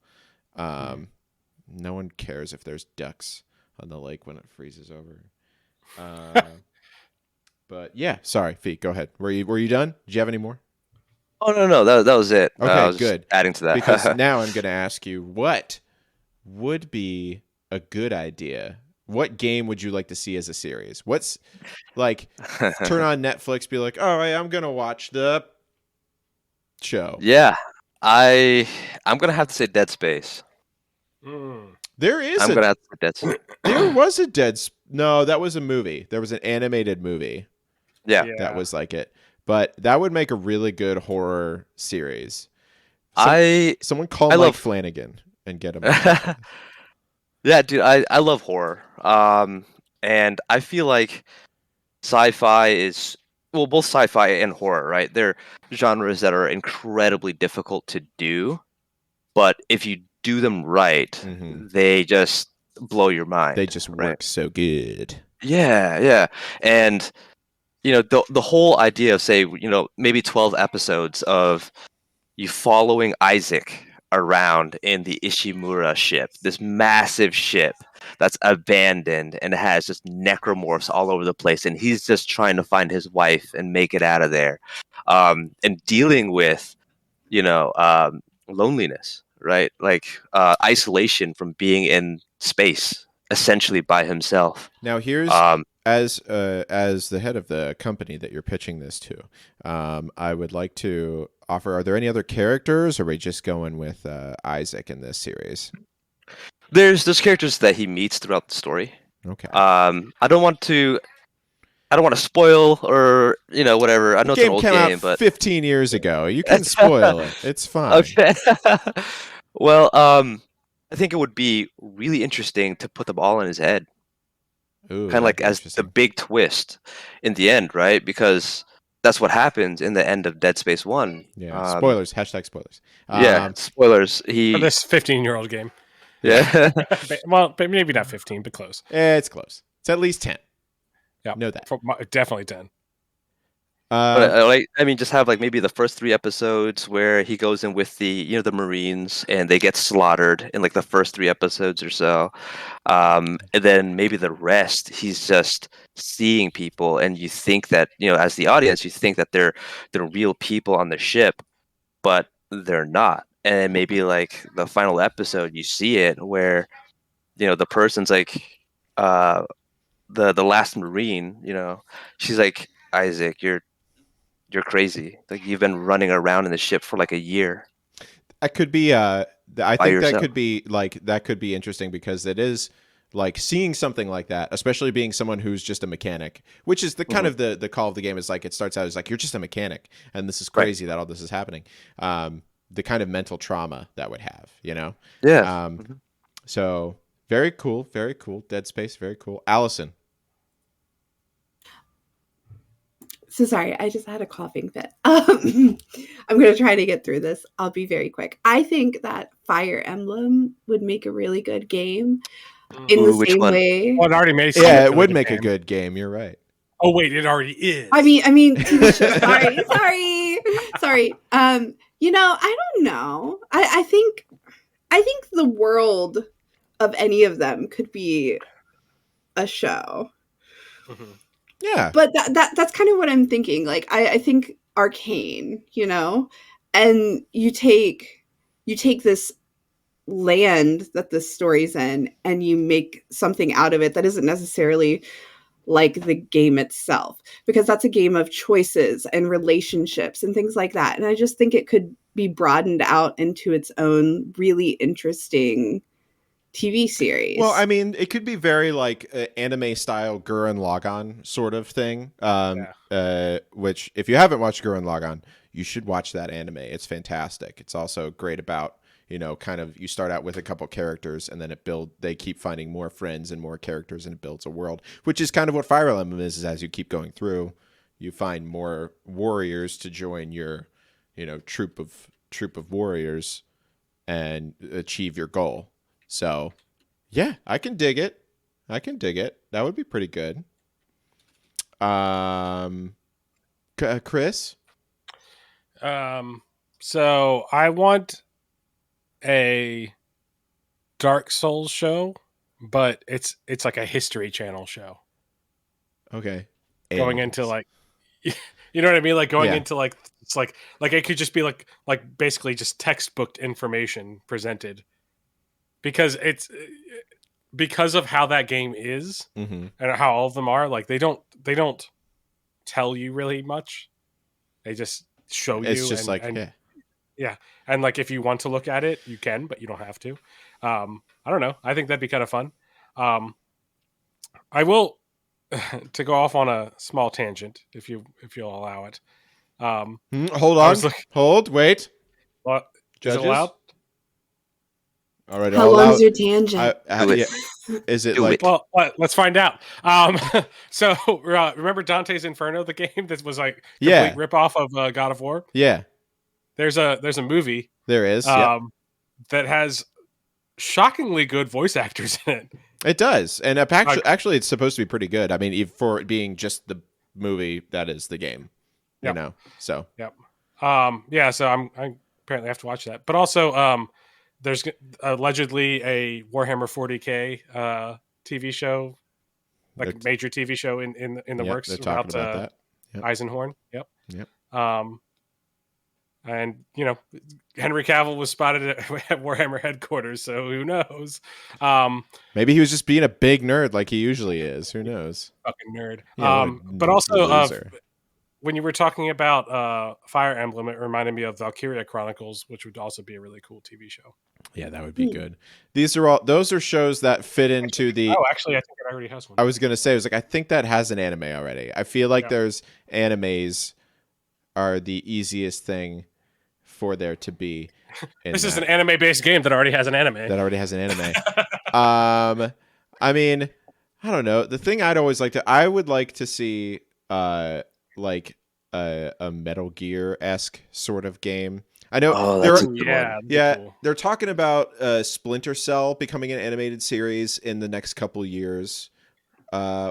No one cares if there's ducks on the lake when it freezes over. But yeah, sorry, Fee, go ahead. Were you done? Did you have any more? Oh no, that was it. Okay, I was good. Adding to that because now I'm going to ask you, what would be a good idea? What game would you like to see as a series? What's like turn on Netflix, be like, all right, I'm gonna watch the show. Yeah, I'm gonna have to say Dead Space. There is I'm gonna have to say Dead Space. there was a no, that was a movie. There was an animated movie. Yeah. That was like it. But that would make a really good horror series. Someone call I Mike love Flanagan and get him. Yeah, dude, I love horror. And I feel like sci-fi is both sci-fi and horror, right? They're genres that are incredibly difficult to do, but if you do them right, they just blow your mind. They just work so good. Yeah. And the whole idea of, say, maybe 12 episodes of you following Isaac around in the Ishimura ship, this massive ship that's abandoned and has just necromorphs all over the place, and he's just trying to find his wife and make it out of there, and dealing with loneliness, right? Like isolation from being in space essentially by himself. Now here's as the head of the company that you're pitching this to, I would like to offer, are there any other characters, or are we just going with Isaac in this series? There's characters that he meets throughout the story. Okay. I don't want to spoil or whatever. I know it's an old game, but 15 years ago. You can spoil it. It's fine. Okay. Well, I think it would be really interesting to put them all in his head. Ooh, kind of like as the big twist in the end, right? Because that's what happens in the end of Dead Space 1. Yeah, spoilers. Hashtag spoilers. Spoilers. For this 15-year-old game. Yeah. Well, maybe not 15, but close. It's close. It's at least 10. Yeah, know that. Definitely 10. But, just have like maybe the first 3 episodes where he goes in with the the Marines and they get slaughtered in like the first 3 episodes or so, and then maybe the rest he's just seeing people, and you think that as the audience you think that they're real people on the ship, but they're not. And maybe like the final episode you see it where the person's like the last Marine, she's like, Isaac, you're crazy. Like, you've been running around in the ship for like a year. That could be I think yourself. that could be interesting, because it is like seeing something like that, especially being someone who's just a mechanic, which is the kind of the call of the game, is like it starts out as like you're just a mechanic and this is crazy that all this is happening. The kind of mental trauma that would have, Yeah. So very cool. Dead Space, very cool. Allison. So sorry, I just had a coughing fit. I'm going to try to get through this. I'll be very quick. I think that Fire Emblem would make a really good game in the same way. Well, it already made. Yeah, it would make a good game. You're right. Oh wait, it already is. I mean, TV show. Sorry. I don't know. I think the world of any of them could be a show. Mm-hmm. Yeah. But that's kind of what I'm thinking. Like, I think Arcane, and you take this land that the story's in and you make something out of it that isn't necessarily like the game itself, because that's a game of choices and relationships and things like that. And I just think it could be broadened out into its own really interesting TV series. Well, I mean, it could be very like anime style Gurren Lagann sort of thing. Which, if you haven't watched Gurren Lagann, you should watch that anime. It's fantastic. It's also great about, kind of, you start out with a couple characters and then they keep finding more friends and more characters, and it builds a world, which is kind of what Fire Emblem is as you keep going through, you find more warriors to join your, troop of warriors and achieve your goal. So, yeah, I can dig it. That would be pretty good. Chris? So I want a Dark Souls show, but it's like a History Channel show. Okay. Going into like, you know what I mean? Like going into like, it's like it could just be like basically just textbooked information presented. because it's because of how that game is Mm-hmm. and how all of them are. Like they don't tell you really much. They just show you. It's just and, like, and, yeah. and like if you want to look at it, you can, but you don't have to. I don't know. I think that'd be kind of fun. I will to go off on a small tangent if you'll allow it. Hold I on. was Wait. What is Judges? it allowed? All right. How long's your tangent? Do it. Yeah. Is it Do like? it. Well, let's find out. So remember Dante's Inferno, the game that was like Yeah. complete ripoff of God of War? Yeah. There's a movie There is. Yep. that has shockingly good voice actors in it. It does, and actually, it's supposed to be pretty good. I mean, for it being just the movie that is the game, you Yep. know. So Yep. Yeah. So I apparently have to watch that. But also, there's allegedly a Warhammer 40K TV show, like a major TV show in the yep, works they're talking about that. Yep. Eisenhorn. Yep. Yep. And Henry Cavill was spotted at Warhammer headquarters, so who knows? Maybe he was just being a big nerd like he usually is. Who knows? Fucking nerd. Yeah, But also, loser. when you were talking about Fire Emblem, it reminded me of Valkyria Chronicles, which would also be a really cool TV show. Yeah, that would be good. Those are shows that fit into the. Oh, actually, I think it already has one. I was gonna say, I think that has an anime already. I feel like there's animes are the easiest thing for there to be. This is an anime-based game that already has an anime. I mean, I don't know. The thing I would like to see, like a Metal Gear-esque sort of game. I know. Oh, that's a good one. Cool. They're talking about Splinter Cell becoming an animated series in the next couple years,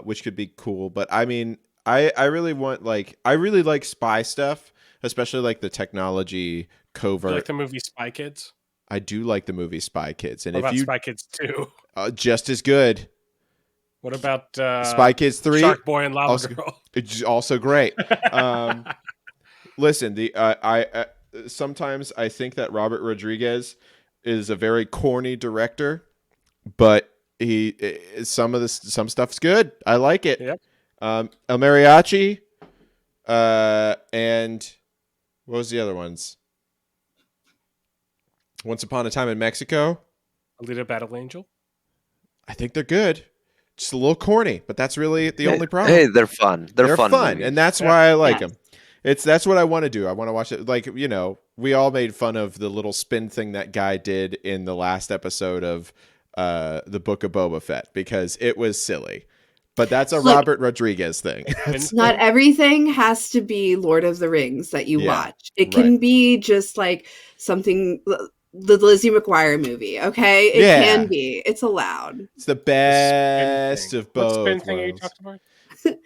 which could be cool. But I mean, I really like spy stuff, especially like the technology covert. You like the movie Spy Kids? I do like the movie Spy Kids, and What about Spy Kids 2? Just as good. What about Spy Kids 3? Shark Boy and Lava Girl? It's also great. Listen, I sometimes I think that Robert Rodriguez is a very corny director, but some stuff's good. I like it. Yep. El Mariachi, and what was the other ones? Once Upon a Time in Mexico. Alita Battle Angel. I think they're good. Just a little corny, but that's really the only problem. Hey, they're fun. They're fun movies. And that's why I like them. That's what I want to do. I want to watch it. Like, we all made fun of the little spin thing that guy did in the last episode of the Book of Boba Fett because it was silly. But that's a Robert Rodriguez thing. Not everything has to be Lord of the Rings that you watch. It can be just like something, the Lizzie McGuire movie, okay? It can be. It's allowed. It's the best of both. What spin thing are you talking about?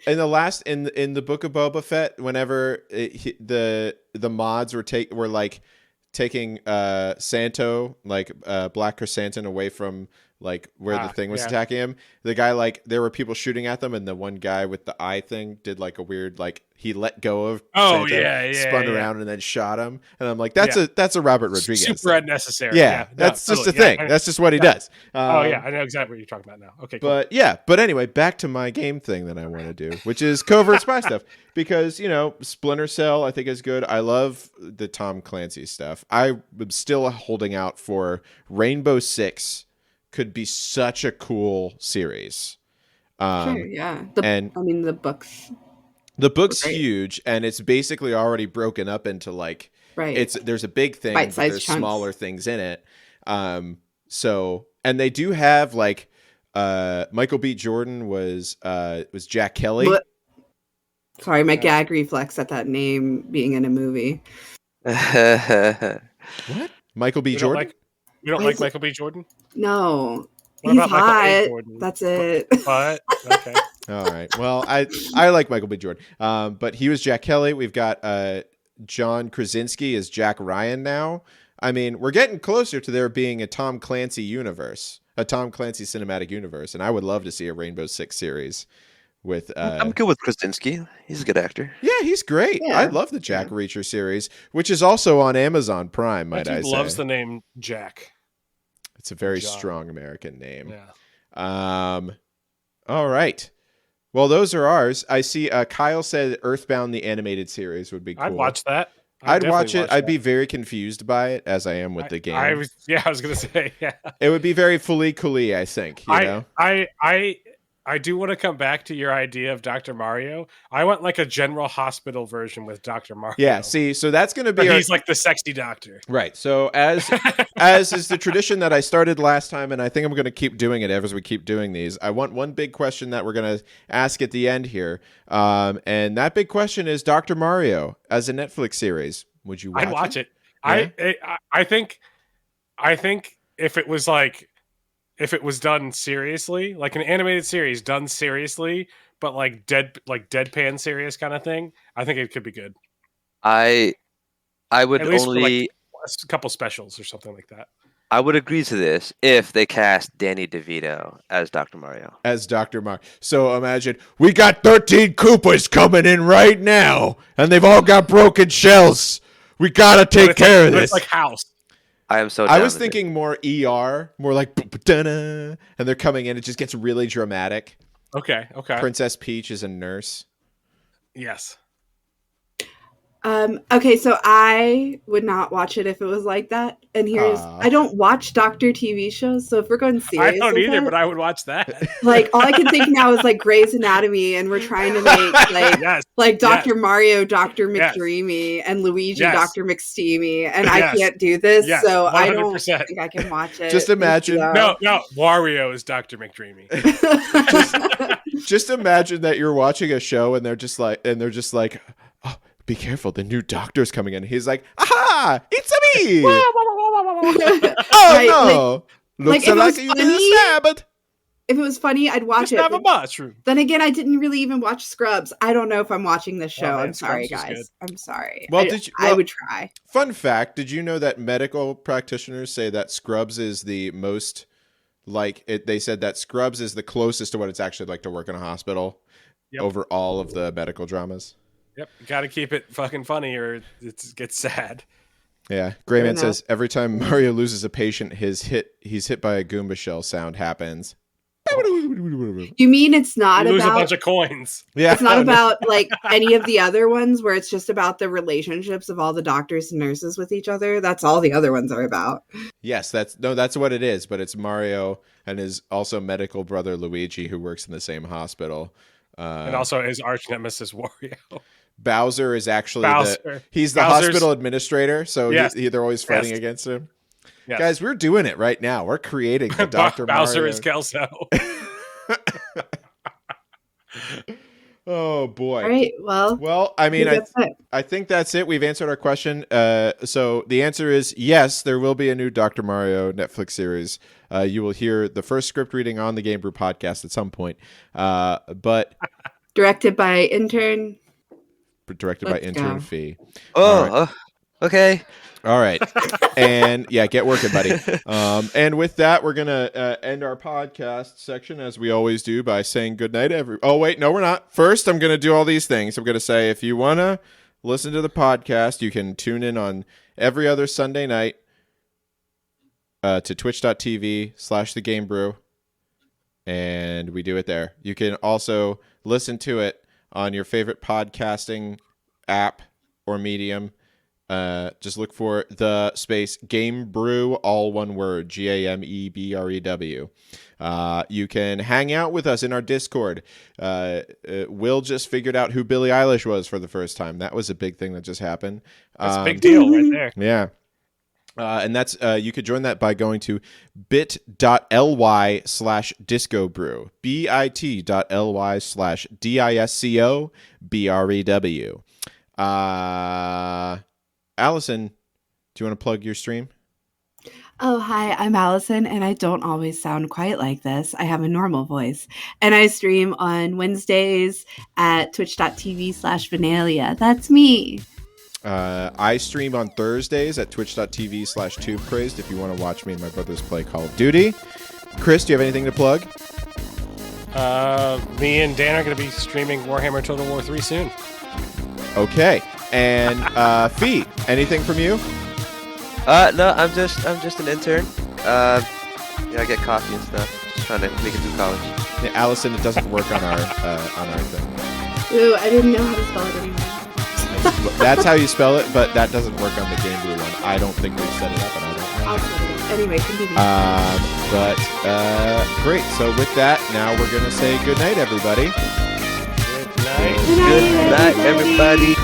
In the last in the Book of Boba Fett, whenever the mods were taking Santo, Black Chrysanthemum away from where the thing was attacking him, the guy there were people shooting at them, and the one guy with the eye thing did a weird he let go of Santo, spun around and then shot him, and I'm like, that's a Robert Rodriguez super thing. unnecessary. That's just a thing. That's just what he does. I know exactly what you're talking about now. Okay, cool. But anyway, back to my game thing that I want to do, which is covert spy stuff, because Splinter Cell I think is good. I love the Tom Clancy stuff. I'm still holding out for Rainbow Six. Could be such a cool series. Sure, yeah. The books. The book's huge, and it's basically already broken up into there's a big thing, but there's chunks. smaller things in it. So, and they do have Michael B. Jordan was Jack Kelly. What? Sorry, my gag reflex at that name being in a movie. What? Michael B. Jordan? You don't like Michael B. Jordan? No. What He's about Michael A. hot. Jordan? That's it. But okay. All right. Well, I like Michael B. Jordan. But he was Jack Kelly. We've got John Krasinski as Jack Ryan now. I mean, we're getting closer to there being a Tom Clancy universe, a Tom Clancy cinematic universe, and I would love to see a Rainbow Six series with I'm good with Krasinski. He's a good actor. Yeah, he's great. Yeah. I love the Jack Reacher series, which is also on Amazon Prime, might I say. Loves the name Jack. It's a very John. strong American name. Yeah. All right. Well, those are ours. I see Kyle said Earthbound, the animated series, would be cool. I'd watch that. I'd definitely watch it. I'd that. be very confused by it, as I am with the game. I was gonna say, yeah. It would be very fully coolly, I think. You know? I do want to come back to your idea of Dr. Mario. I want like a General Hospital version with Dr. Mario. Yeah, see, so that's going to be he's like the sexy doctor. Right. So as is the tradition that I started last time, and I think I'm going to keep doing it as we keep doing these, I want one big question that we're going to ask at the end here. And that big question is Dr. Mario as a Netflix series. Would you watch I'd watch it? Yeah? I think if it was done seriously, like an animated series done seriously, but like deadpan serious kind of thing, I think it could be good. I would At least for, only like, a couple specials or something like that. I would agree to this if they cast Danny DeVito as Dr. Mario. As Dr. Mario. So imagine, we got 13 Koopas coming in right now, and they've all got broken shells. We got to take care of this. It's like House. I am so I down was with thinking more ER, more like and they're coming in. It just gets really dramatic. Okay. Princess Peach is a nurse. Yes. Okay, so I would not watch it if it was like that. And I don't watch doctor TV shows, so if we're going serious, I don't either, but I would watch that. Like all I can think now is like Grey's Anatomy, and we're trying to make like Yes. like Dr. Mario, Dr. Yes. McDreamy, and Luigi, Yes. Dr. McSteamy, and Yes. I can't do this, Yes, so I don't 100%. think I can watch it. Just imagine- No, Wario is Dr. McDreamy. Just imagine that you're watching a show and they're just like, oh, be careful, the new doctor's coming in. He's like, aha, it's me. Oh Right, no, looks like, if it like was you been funny- stabbed. If it was funny, I'd watch Just it. have a mushroom. Then again, I didn't really even watch Scrubs. I don't know if I'm watching this show. man, I'm sorry, Scrubs is guys. I'm sorry. Well, I would try. Fun fact: did you know that medical practitioners say that Scrubs is the most like it? They said that Scrubs is the closest to what it's actually like to work in a hospital over all of the medical dramas. Yep, got to keep it fucking funny or it gets sad. Yeah, Grayman enough. says every time Mario loses a patient, he's hit by a Goomba shell sound happens. You mean it's not You lose a about bunch of coins. Yeah, it's not about like any of the other ones where it's just about the relationships of all the doctors and nurses with each other. That's all the other ones are about. Yes, that's what it is. But it's Mario and his also medical brother Luigi who works in the same hospital. And also his arch nemesis Wario. Bowser is actually he's the Bowser's- hospital administrator, so Yes. they're always fighting Yes. against him. Yes. Guys, we're doing it right now. We're creating the Dr. Bowser Mario. is Kelso. Oh boy. All right. Well, I mean, that's it. I think that's it. We've answered our question. So the answer is yes, there will be a new Dr. Mario Netflix series. You will hear the first script reading on the Game Brew podcast at some point. But Directed by intern. directed by Let's intern go. Fee. Okay. All right. And yeah, get working, buddy. And with that, we're going to end our podcast section as we always do by saying goodnight. Oh, wait, no, we're not. First, I'm going to do all these things. I'm going to say, if you want to listen to the podcast, you can tune in on every other Sunday night to twitch.tv/thegamebrew. And we do it there. You can also listen to it on your favorite podcasting app or medium. Just look for the space Game Brew, all one word, GAMEBREW. You can hang out with us in our Discord. Will just figured out who Billie Eilish was for the first time. That was a big thing that just happened. That's a big deal right there. Yeah. And that's you could join that by going to bit.ly/discobrew, bit.ly/DISCOBREW. Allison, do you want to plug your stream? Oh, hi, I'm Allison, and I don't always sound quite like this. I have a normal voice. And I stream on Wednesdays at twitch.tv/Vanalia. That's me. I stream on Thursdays at twitch.tv/TubeCrazed if you want to watch me and my brothers play Call of Duty. Chris, do you have anything to plug? Me and Dan are going to be streaming Warhammer Total War 3 soon. Okay. And Fee, anything from you? No, I'm just an intern. Yeah, I get coffee and stuff. Just trying to make it through college. Yeah, Allison, it doesn't work on our thing. Ooh, I didn't know how to spell it anymore. That's how you spell it, but that doesn't work on the gamebrew one. I don't think we've set it up, and I don't know. I'll set it up. Anyway, continue. But great. So with that, now we're gonna say good night, everybody. Good night. Good night, Good night, everybody.